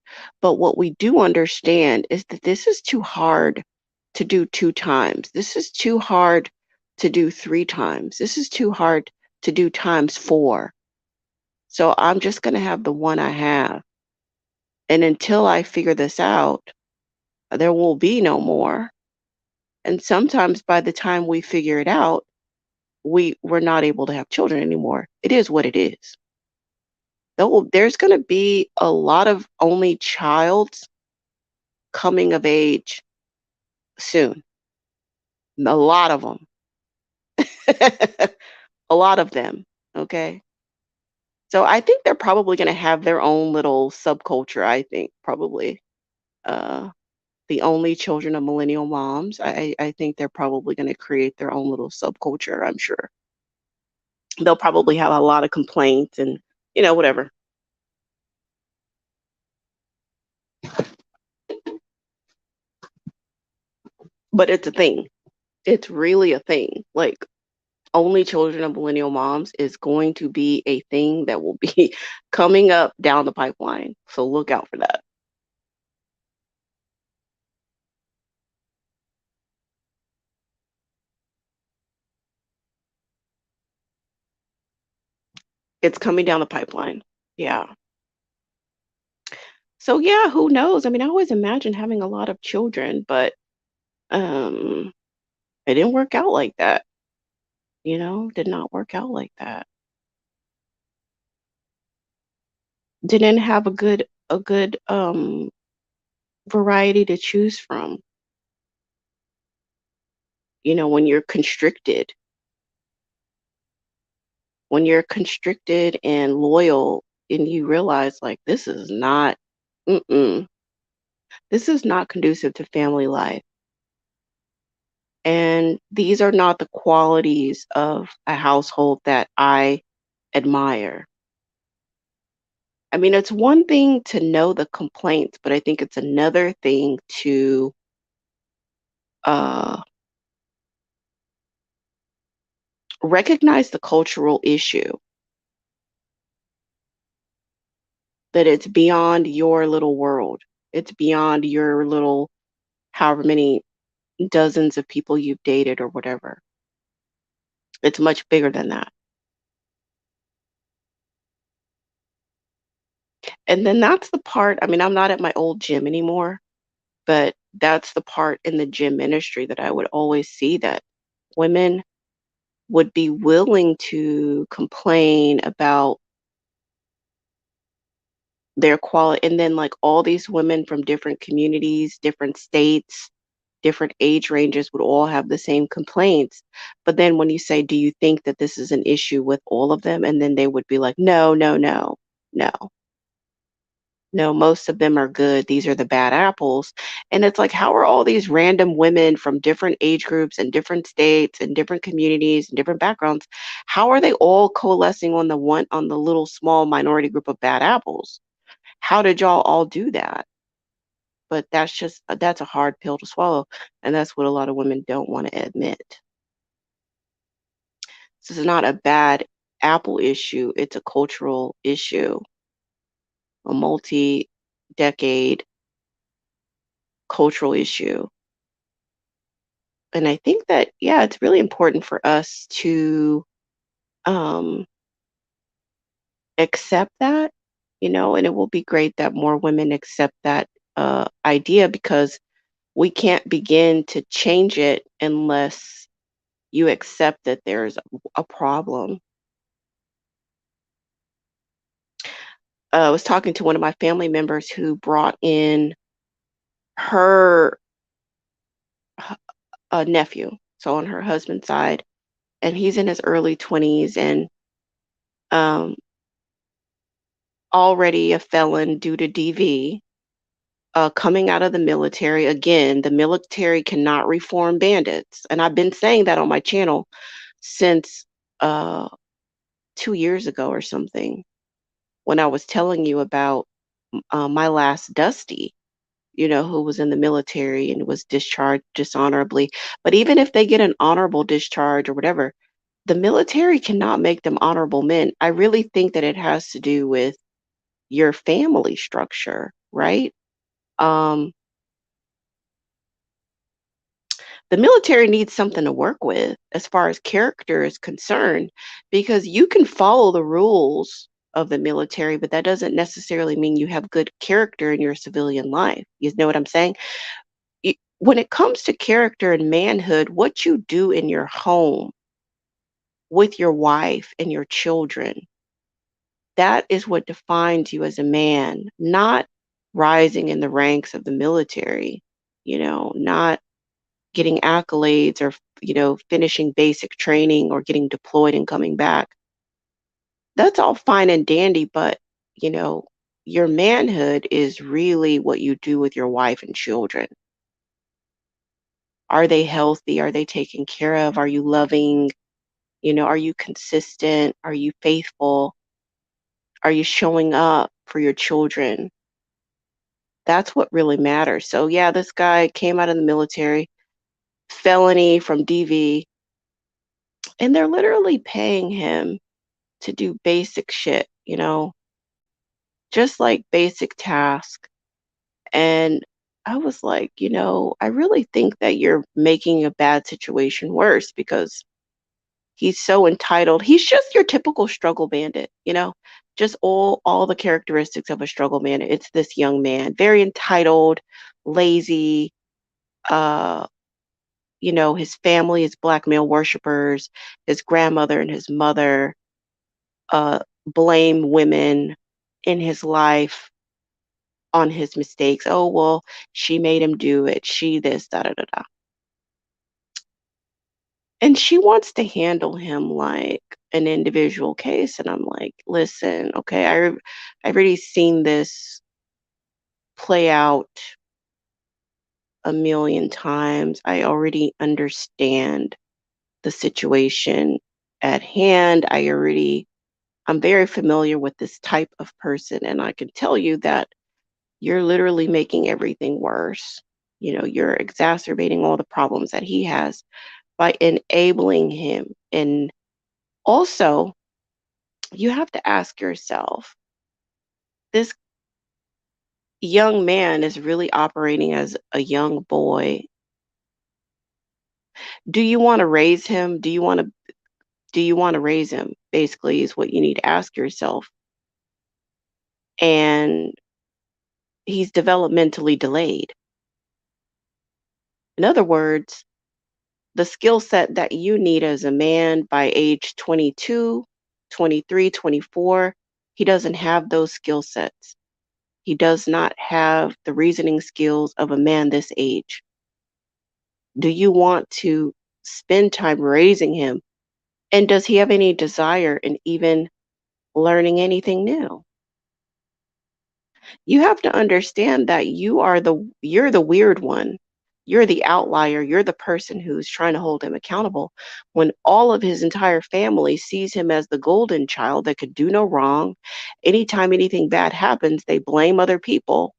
But what we do understand is that this is too hard to do two times. This is too hard to do three times. This is too hard to do times four. So I'm just going to have the one I have. And until I figure this out, there will be no more. And sometimes by the time we figure it out, we're not able to have children anymore. It is what it is. There's going to be a lot of only childs coming of age soon. A lot of them. A lot of them. Okay. So I think they're probably going to have their own little subculture. I think probably uh, the only children of millennial moms. I think they're probably going to create their own little subculture. I'm sure they'll probably have a lot of complaints and whatever. But it's a thing. It's really a thing. Like only children of millennial moms is going to be a thing that will be coming up down the pipeline. So look out for that. It's coming down the pipeline. Yeah. So yeah, who knows? I mean, I always imagined having a lot of children, but um it didn't work out like that, did not work out like that. Didn't have a good variety to choose from, when you're constricted and loyal and you realize like mm-mm, this is not conducive to family life. And these are not the qualities of a household that I admire. I mean, it's one thing to know the complaints, but I think it's another thing to uh, recognize the cultural issue, that it's beyond your little world. It's beyond your little, however many dozens of people you've dated or whatever. It's much bigger than that. And then that's the part, I mean, I'm not at my old gym anymore, but that's the part in the gym ministry that I would always see that women would be willing to complain about their quality. And then, like, all these women from different communities, different states, different age ranges would all have the same complaints. But then when you say, do you think that this is an issue with all of them? And then they would be like, no, no, no, no. No, most of them are good. These are the bad apples. And it's like, how are all these random women from different age groups and different states and different communities and different backgrounds, how are they all coalescing on the little small minority group of bad apples? How did y'all all do that? But that's a hard pill to swallow. And that's what a lot of women don't want to admit. This is not a bad apple issue, it's a cultural issue, a multi-decade cultural issue. And I think that, yeah, it's really important for us to um, accept that, and it will be great that more women accept that idea, because we can't begin to change it unless you accept that there's a problem. I was talking to one of my family members who brought in her nephew, so on her husband's side, and he's in his early 20s and um, already a felon due to DV. coming out of the military. Again, the military cannot reform bandits. And I've been saying that on my channel since uh, 2 years ago or something, when I was telling you about my last Dusty, who was in the military and was discharged dishonorably. But even if they get an honorable discharge or whatever, the military cannot make them honorable men. I really think that it has to do with your family structure, right? Um, the military needs something to work with as far as character is concerned, because you can follow the rules of the military, but that doesn't necessarily mean you have good character in your civilian life. You know what I'm saying? When it comes to character and manhood, what you do in your home with your wife and your children, that is what defines you as a man, not rising in the ranks of the military, not getting accolades or, finishing basic training or getting deployed and coming back. That's all fine and dandy, but, you know, your manhood is really what you do with your wife and children. Are they healthy? Are they taken care of? Are you loving? Are you consistent? Are you faithful? Are you showing up for your children? That's what really matters. So, yeah, this guy came out of the military, felony from DV, and they're literally paying him to do basic shit, just like basic tasks. And I was like, I really think that you're making a bad situation worse because he's so entitled. He's just your typical struggle bandit, just all the characteristics of a struggle bandit. It's this young man, very entitled, lazy, uh, his family is black male worshipers, his grandmother and his mother blame women in his life on his mistakes. Oh, well, she made him do it. She this, da da da da. And she wants to handle him like an individual case. And I'm like, listen, okay, I've already seen this play out a million times. I already understand the situation at hand. I'm very familiar with this type of person. And I can tell you that you're literally making everything worse. You're exacerbating all the problems that he has by enabling him. And also, you have to ask yourself, this young man is really operating as a young boy. Do you want to raise him? Do you want to raise him? Basically, is what you need to ask yourself. And he's developmentally delayed. In other words, the skill set that you need as a man by age 22, 23, 24, he doesn't have those skill sets. He does not have the reasoning skills of a man this age. Do you want to spend time raising him? And does he have any desire in even learning anything new? You have to understand that you're the weird one. You're the outlier. You're the person who's trying to hold him accountable when all of his entire family sees him as the golden child that could do no wrong. Anytime anything bad happens, they blame other people.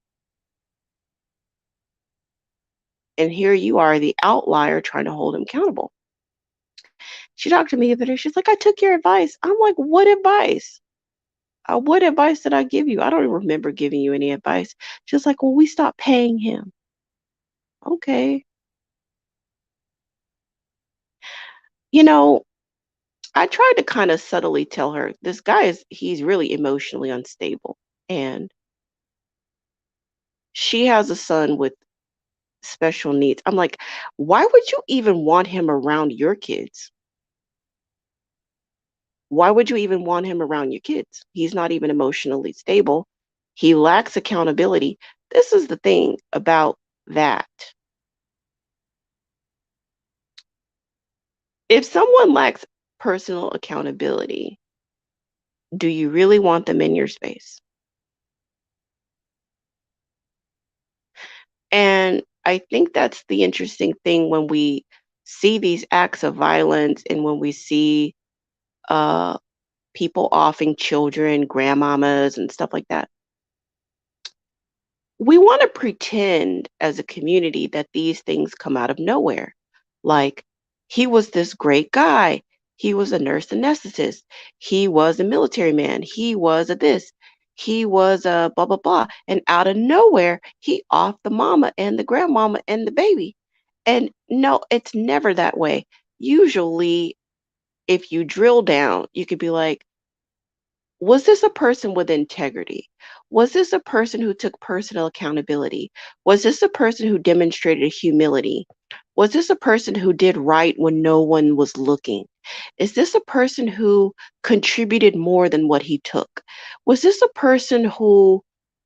And here you are, the outlier, trying to hold him accountable. She talked to me the other day. She's like, I took your advice. I'm like, what advice? What advice did I give you? I don't even remember giving you any advice. She's like, well, we stopped paying him. Okay. You know, I tried to kind of subtly tell her this guy he's really emotionally unstable. And she has a son with special needs. I'm like, why would you even want him around your kids? Why would you even want him around your kids? He's not even emotionally stable. He lacks accountability. This is the thing about that. If someone lacks personal accountability, do you really want them in your space? And I think that's the interesting thing when we see these acts of violence and when we see uh, people offing children, grandmamas, and stuff like that. We want to pretend as a community that these things come out of nowhere. Like, he was this great guy. He was a nurse anesthetist. He was a military man. He was a this. He was a blah, blah, blah. And out of nowhere, he offed the mama and the grandmama and the baby. And no, it's never that way. Usually, if you drill down, you could be like, was this a person with integrity? Was this a person who took personal accountability? Was this a person who demonstrated humility? Was this a person who did right when no one was looking? Is this a person who contributed more than what he took? Was this a person who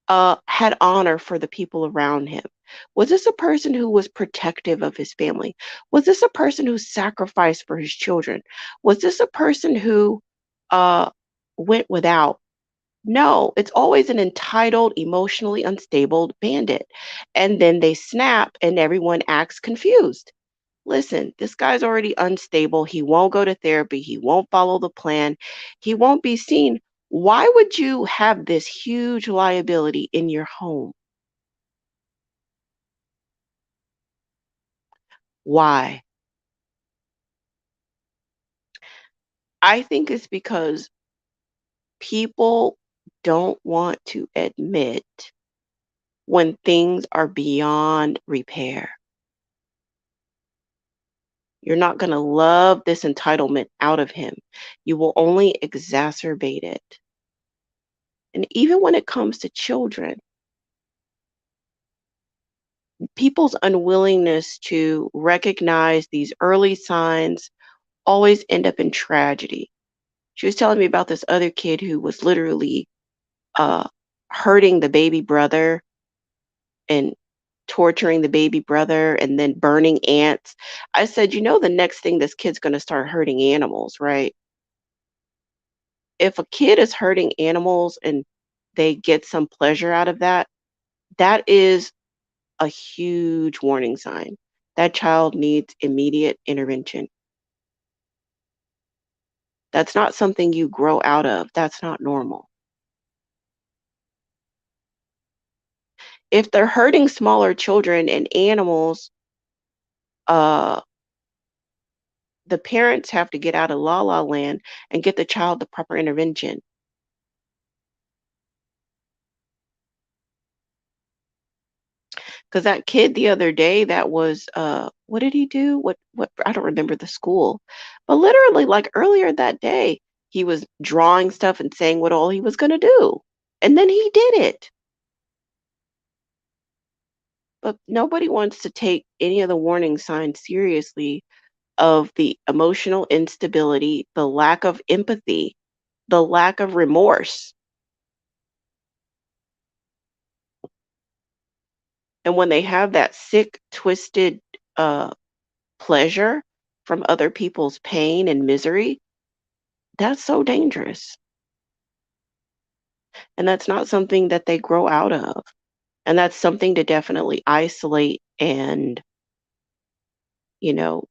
had honor for the people around him? Was this a person who was protective of his family? Was this a person who sacrificed for his children? Was this a person who uh, went without? No, it's always an entitled, emotionally unstable bandit. And then they snap and everyone acts confused. Listen, this guy's already unstable. He won't go to therapy. He won't follow the plan. He won't be seen. Why would you have this huge liability in your home? Why? I think it's because people don't want to admit when things are beyond repair. You're not going to love this entitlement out of him. You will only exacerbate it. And even when it comes to children, people's unwillingness to recognize these early signs always end up in tragedy. She was telling me about this other kid who was literally uh, hurting the baby brother and torturing the baby brother and then burning ants. I said, the next thing this kid's going to start hurting animals, right? If a kid is hurting animals and they get some pleasure out of that, that is a huge warning sign. That child needs immediate intervention. That's not something you grow out of. That's not normal. If they're hurting smaller children and animals, uh, the parents have to get out of la la land and get the child the proper intervention. Because that kid the other day that was what did he do? What I don't remember the school. But literally like earlier that day, he was drawing stuff and saying what all he was gonna do. And then he did it. But nobody wants to take any of the warning signs seriously of the emotional instability, the lack of empathy, the lack of remorse. And when they have that sick, twisted pleasure from other people's pain and misery, that's so dangerous. And that's not something that they grow out of. And that's something to definitely isolate and, you know,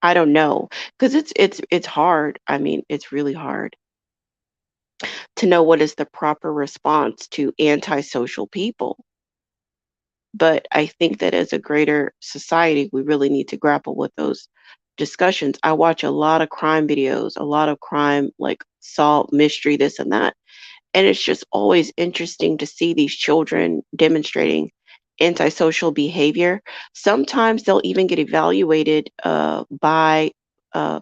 I don't know, because it's hard. I mean, it's really hard to know what is the proper response to antisocial people. But I think that as a greater society, we really need to grapple with those discussions. I watch a lot of crime videos, a lot of crime like solve mystery, this and that. And it's just always interesting to see these children demonstrating antisocial behavior. Sometimes they'll even get evaluated by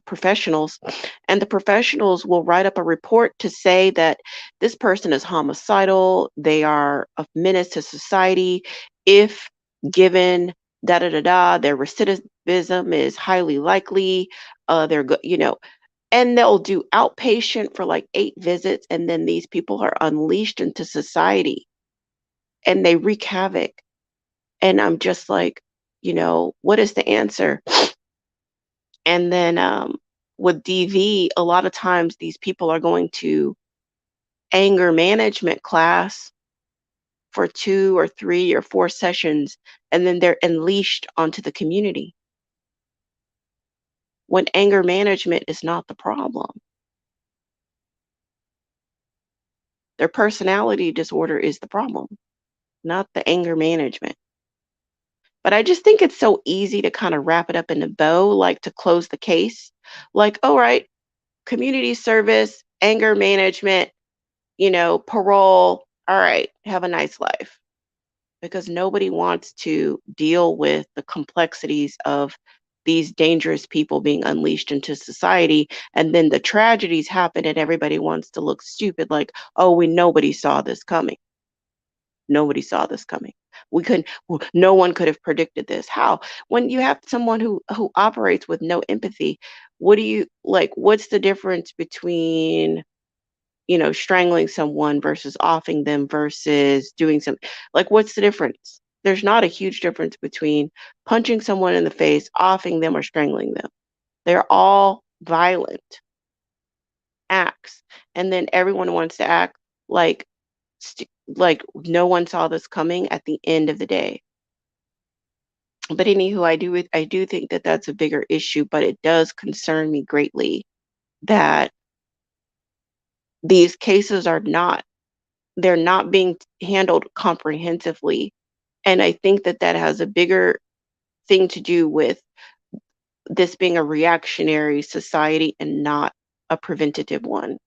professionals, and the professionals will write up a report to say that this person is homicidal, they are a menace to society. If given da da da da, their recidivism is highly likely. They're good, and they'll do outpatient for like 8 visits, and then these people are unleashed into society and they wreak havoc. And I'm just like, what is the answer? And then with DV, a lot of times these people are going to anger management class for 2 or 3 or 4 sessions, and then they're unleashed onto the community when anger management is not the problem. Their personality disorder is the problem, not the anger management. But I just think it's so easy to kind of wrap it up in a bow, like to close the case. Like, all right, community service, anger management, parole. All right, have a nice life. Because nobody wants to deal with the complexities of these dangerous people being unleashed into society. And then the tragedies happen and everybody wants to look stupid, like, oh, nobody saw this coming. Nobody saw this coming. We couldn't, no one could have predicted this. How? When you have someone who operates with no empathy, what do you like? What's the difference between strangling someone versus offing them versus doing some like what's the difference? There's not a huge difference between punching someone in the face, offing them, or strangling them. They're all violent acts. And then everyone wants to act like like no one saw this coming at the end of the day. But anywho, I do think that that's a bigger issue, but it does concern me greatly that these cases are not they're not being handled comprehensively. And I think that that has a bigger thing to do with this being a reactionary society and not a preventative one.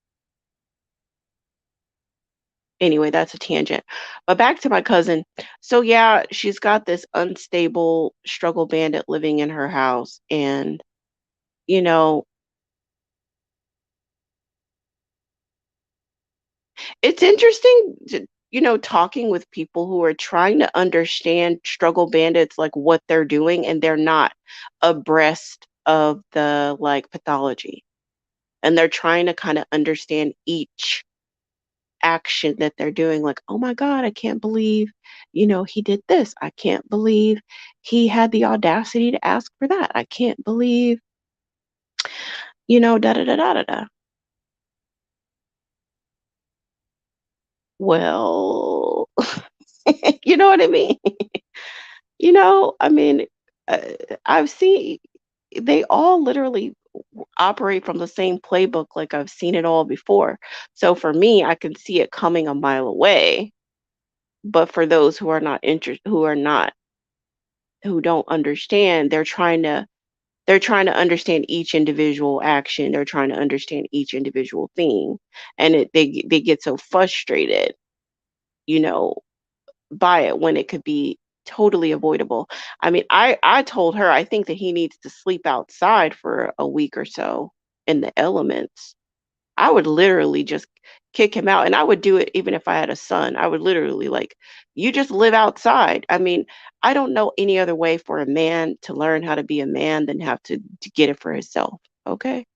Anyway, that's a tangent. But back to my cousin. So yeah, she's got this unstable struggle bandit living in her house. And, you know, it's interesting talking with people who are trying to understand struggle bandits, like what they're doing, and they're not abreast of the like pathology. And they're trying to kind of understand each action that they're doing, like, oh my God, I can't believe, he did this. I can't believe he had the audacity to ask for that. I can't believe, da da da da da da. Well, you know what I mean? I mean, uh, I've seen they all literally operate from the same playbook, like I've seen it all before. So for me, I can see it coming a mile away. But for those who are not interested, who don't understand, they're trying to understand each individual action. They're trying to understand each individual thing, and they get so frustrated, you know, by it when it could be totally avoidable. I mean, I told her I think that he needs to sleep outside for a week or so in the elements. I would literally just kick him out, and I would do it even if I had a son. I would literally like, you just live outside. I mean, I don't know any other way for a man to learn how to be a man than have to get it for himself. Okay?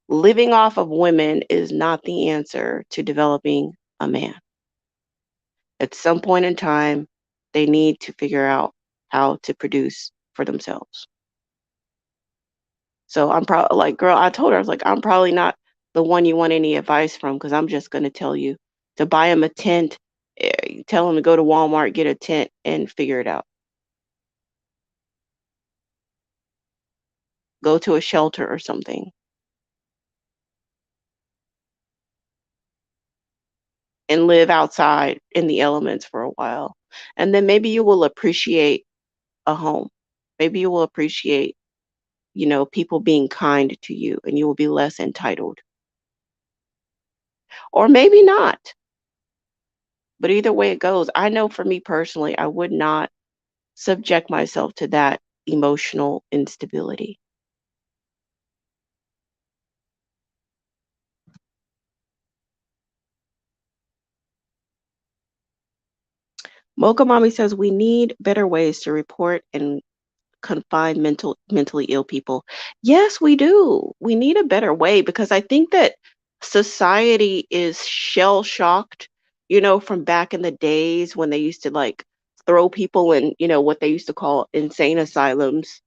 Living off of women is not the answer to developing a man. At some point in time, they need to figure out how to produce for themselves. So I'm probably like, girl, I told her, I was like, I'm probably not the one you want any advice from because I'm just going to tell you to buy him a tent, tell him to go to Walmart, get a tent, and figure it out. Go to a shelter or something and live outside in the elements for a while. And then maybe you will appreciate a home. Maybe you will appreciate, people being kind to you and you will be less entitled. Or maybe not. But either way it goes, I know for me personally, I would not subject myself to that emotional instability. Mocha Mommy says we need better ways to report and confine mentally ill people. Yes, we do. We need a better way because I think that society is shell shocked, from back in the days when they used to like throw people in, what they used to call insane asylums.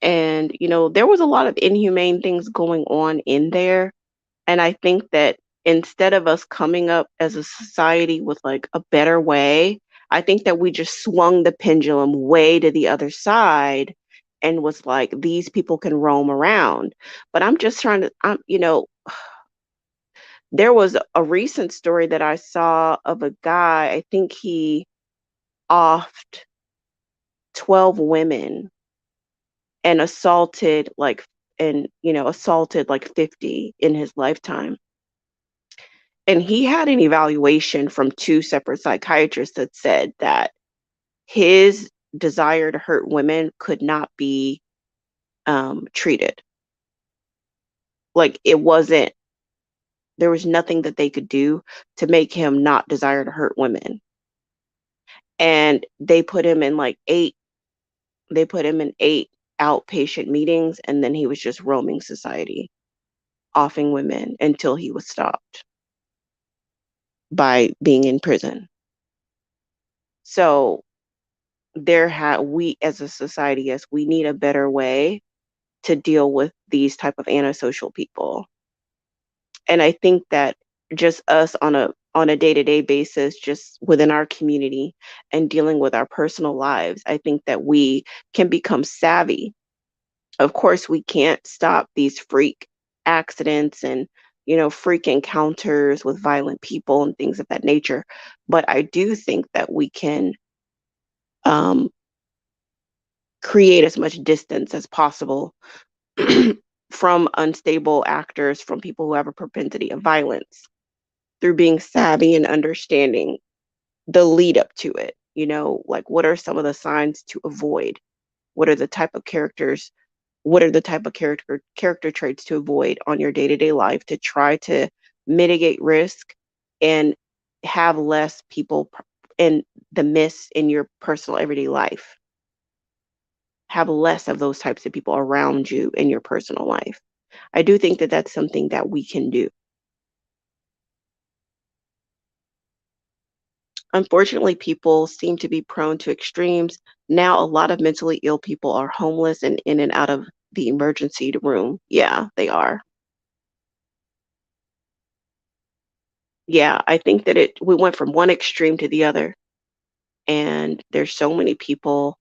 And, there was a lot of inhumane things going on in there. And I think that instead of us coming up as a society with like a better way, I think that we just swung the pendulum way to the other side and was like, these people can roam around. But I'm just trying to, there was a recent story that I saw of a guy, I think he offed 12 women and assaulted like 50 in his lifetime. And he had an evaluation from two separate psychiatrists that said that his desire to hurt women could not be treated. Like it wasn't, there was nothing that they could do to make him not desire to hurt women. And they put him in eight outpatient meetings, and then he was just roaming society, offing women until he was stopped by being in prison. So we as a society, yes, we need a better way to deal with these type of antisocial people. And I think that just us on a day-to-day basis, just within our community and dealing with our personal lives, I think that we can become savvy. Of course, we can't stop these freak accidents and freak encounters with violent people and things of that nature. But I do think that we can um, create as much distance as possible from unstable actors, from people who have a propensity of violence, through being savvy and understanding the lead up to it. Like what are some of the signs to avoid? What are the type of characters? What are the type of character traits to avoid on your day-to-day life to try to mitigate risk and have less people in the midst in your personal everyday life? Have less of those types of people around you in your personal life. I do think that that's something that we can do. Unfortunately, people seem to be prone to extremes. Now, a lot of mentally ill people are homeless and in and out of the emergency room. Yeah, they are. Yeah, I think that we went from one extreme to the other, and there's so many people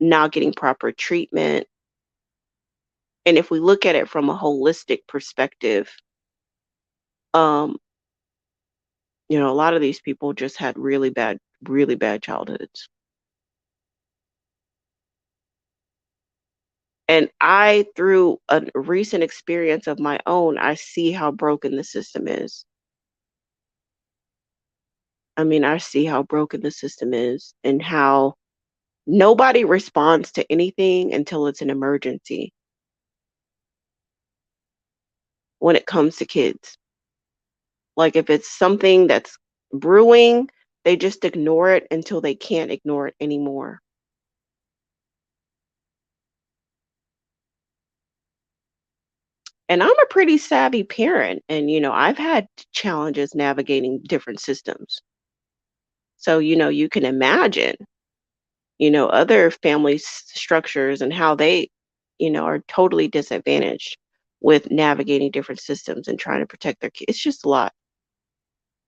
not getting proper treatment. And if we look at it from a holistic perspective, um, a lot of these people just had really bad childhoods. And through a recent experience of my own, I see how broken the system is. I mean, I see how broken the system is and how nobody responds to anything until it's an emergency when it comes to kids. Like if it's something that's brewing, they just ignore it until they can't ignore it anymore. And I'm a pretty savvy parent, and I've had challenges navigating different systems. So, you can imagine, other family structures and how they, are totally disadvantaged with navigating different systems and trying to protect their kids. It's just a lot.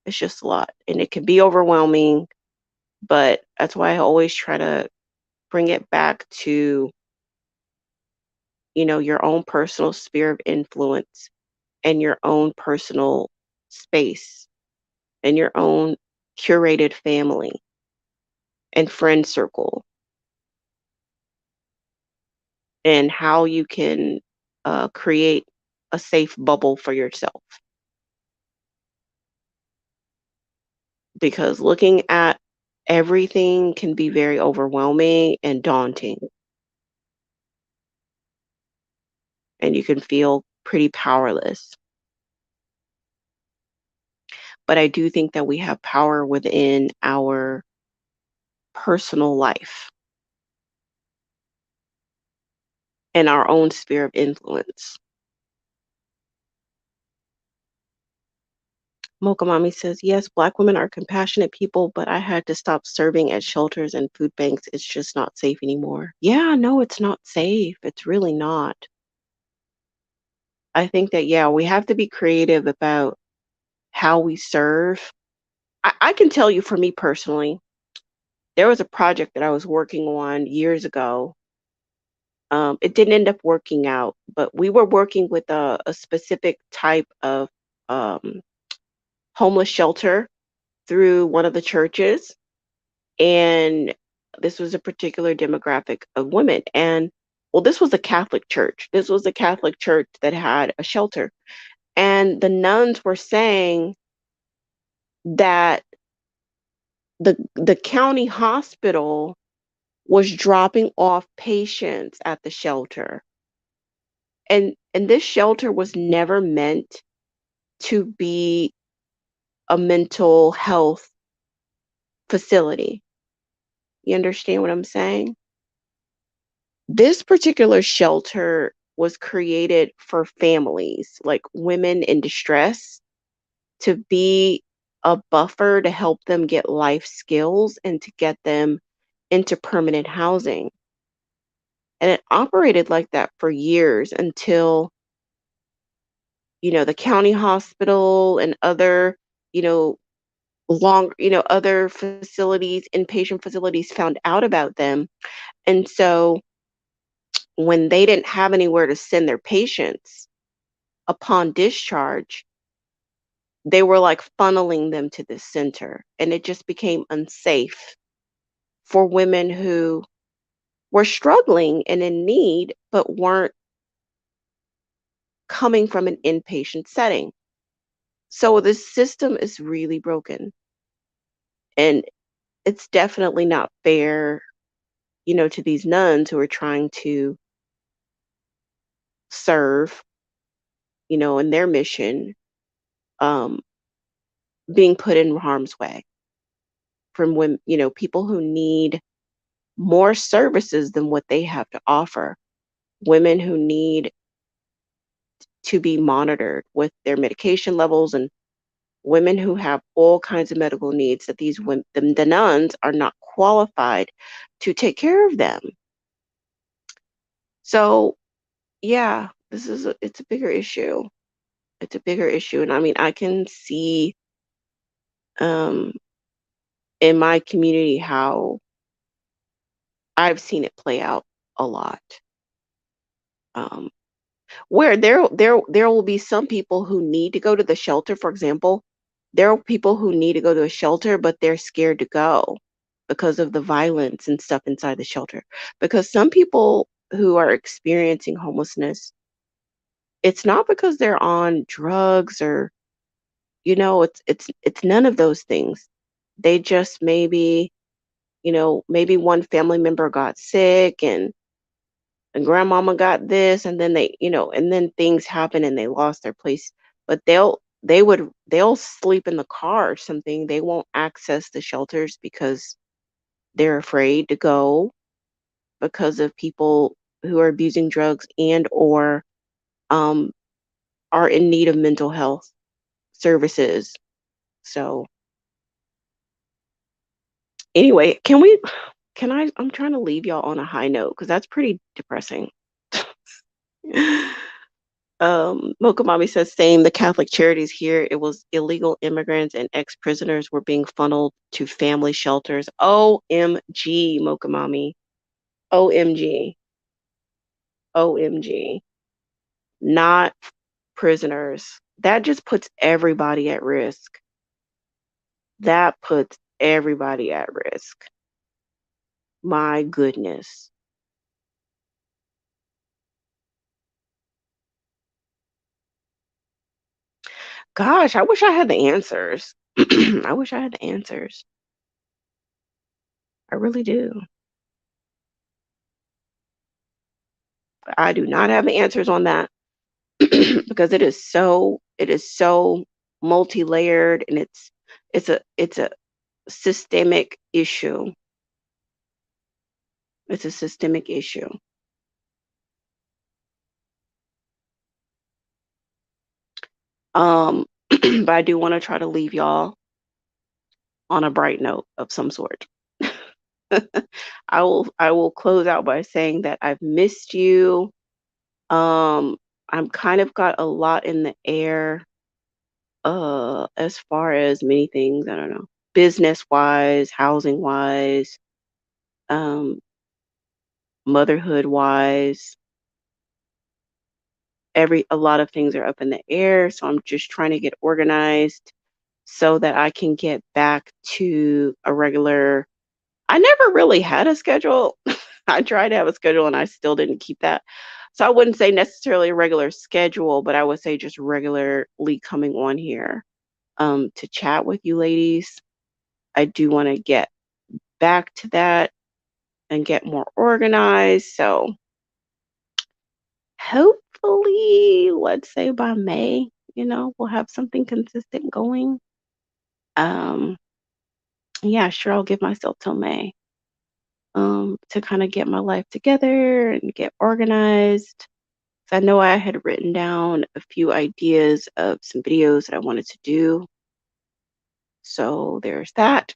It's just a lot. And it can be overwhelming, but that's why I always try to bring it back to, your own personal sphere of influence and your own personal space and your own curated family and friend circle, and how you can create a safe bubble for yourself. Because looking at everything can be very overwhelming and daunting, and you can feel pretty powerless. But I do think that we have power within our personal life and our own sphere of influence. Mocha Mommy says, yes, Black women are compassionate people, but I had to stop serving at shelters and food banks. It's just not safe anymore. Yeah, no, it's not safe. It's really not. I think that, yeah, we have to be creative about how we serve. I can tell you for me personally, there was a project that I was working on years ago. It didn't end up working out, but we were working with a specific type of um, homeless shelter through one of the churches. And this was a particular demographic of women. And well, this was a Catholic church. This was a Catholic church that had a shelter. And the nuns were saying that the county hospital was dropping off patients at the shelter. And this shelter was never meant to be a mental health facility. You understand what I'm saying? This particular shelter was created for families, like women in distress, to be a buffer to help them get life skills and to get them into permanent housing. And it operated like that for years until, the county hospital and other, you know, other facilities, inpatient facilities found out about them. And so when they didn't have anywhere to send their patients upon discharge, they were like funneling them to this center. And it just became unsafe for women who were struggling and in need, but weren't coming from an inpatient setting. So this system is really broken. And it's definitely not fair, to these nuns who are trying to serve, in their mission, um, being put in harm's way from when, people who need more services than what they have to offer. Women who need to be monitored with their medication levels, and women who have all kinds of medical needs that these women, the nuns are not qualified to take care of them. So yeah, it's a bigger issue. It's a bigger issue. And I mean, I can see um, in my community how I've seen it play out a lot. Um, where there will be some people who need to go to the shelter, for example. There are people who need to go to a shelter, but they're scared to go because of the violence and stuff inside the shelter. Because some people who are experiencing homelessness, it's not because they're on drugs or, it's none of those things. They just maybe one family member got sick and grandmama got this, and then and then things happen and they lost their place. But they'll sleep in the car or something. They won't access the shelters because they're afraid to go because of people who are abusing drugs and or um are in need of mental health services. So anyway, I'm trying to leave y'all on a high note because that's pretty depressing. Mocha Mommy says, same, the Catholic charities here, it was illegal immigrants and ex-prisoners were being funneled to family shelters. OMG, Mocha Mommy. OMG. OMG. Not prisoners. That just puts everybody at risk. That puts everybody at risk. My goodness. Gosh, I wish I had the answers. I wish I had the answers. I really do. I do not have the answers on that because it is so multi-layered, and it's a systemic issue. It's a systemic issue. But I do want to try to leave y'all on a bright note of some sort. I will close out by saying that I've missed you. Um I'm kind of got a lot in the air, as far as many things, I don't know, business-wise, housing-wise, um, motherhood-wise. A lot of things are up in the air, so I'm just trying to get organized so that I can get back to a regular. I never really had a schedule. I tried to have a schedule and I still didn't keep that. So I wouldn't say necessarily a regular schedule, but I would say just regularly coming on here to chat with you ladies. I do want to get back to that and get more organized. So hopefully, let's say by May, we'll have something consistent going. Um, yeah, sure, I'll give myself till May to kind of get my life together and get organized. So I know I had written down a few ideas of some videos that I wanted to do. So there's that.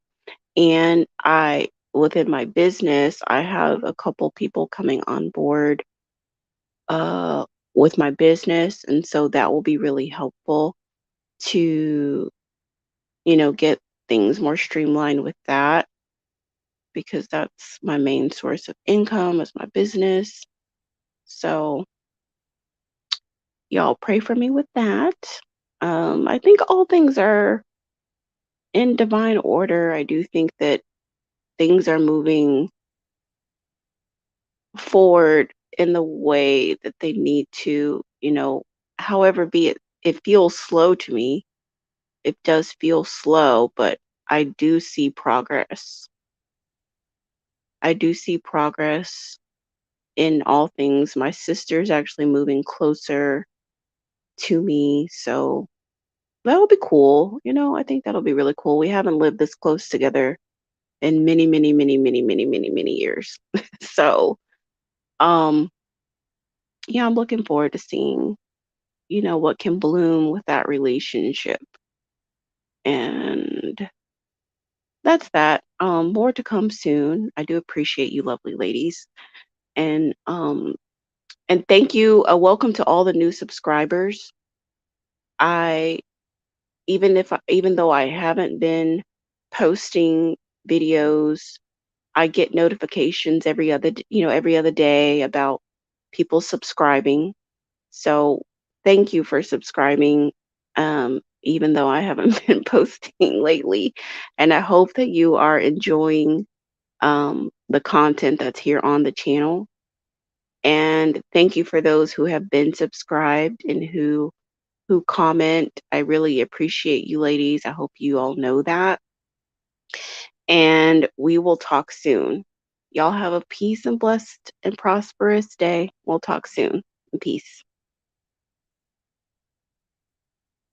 And within my business, I have a couple people coming on board uh, with my business. And so that will be really helpful to, get things more streamlined with that because that's my main source of income is my business. So y'all pray for me with that. I think all things are in divine order. I do think that things are moving forward in the way that they need to, however be it feels slow to me. It does feel slow, but I do see progress. I do see progress in all things. My sister's actually moving closer to me, so that'll be cool. I think that'll be really cool. We haven't lived this close together in many, many, many, many, many, many, many years. So, um, yeah, I'm looking forward to seeing, what can bloom with that relationship. And that's that. More to come soon. I do appreciate you, lovely ladies. And thank you. Welcome to all the new subscribers. I even though I haven't been posting videos, I get notifications every other day about people subscribing. So thank you for subscribing, even though I haven't been posting lately. And I hope that you are enjoying the content that's here on the channel. And thank you for those who have been subscribed and who comment. I really appreciate you ladies. I hope you all know that. And we will talk soon. Y'all have a peace and blessed and prosperous day. We'll talk soon. Peace.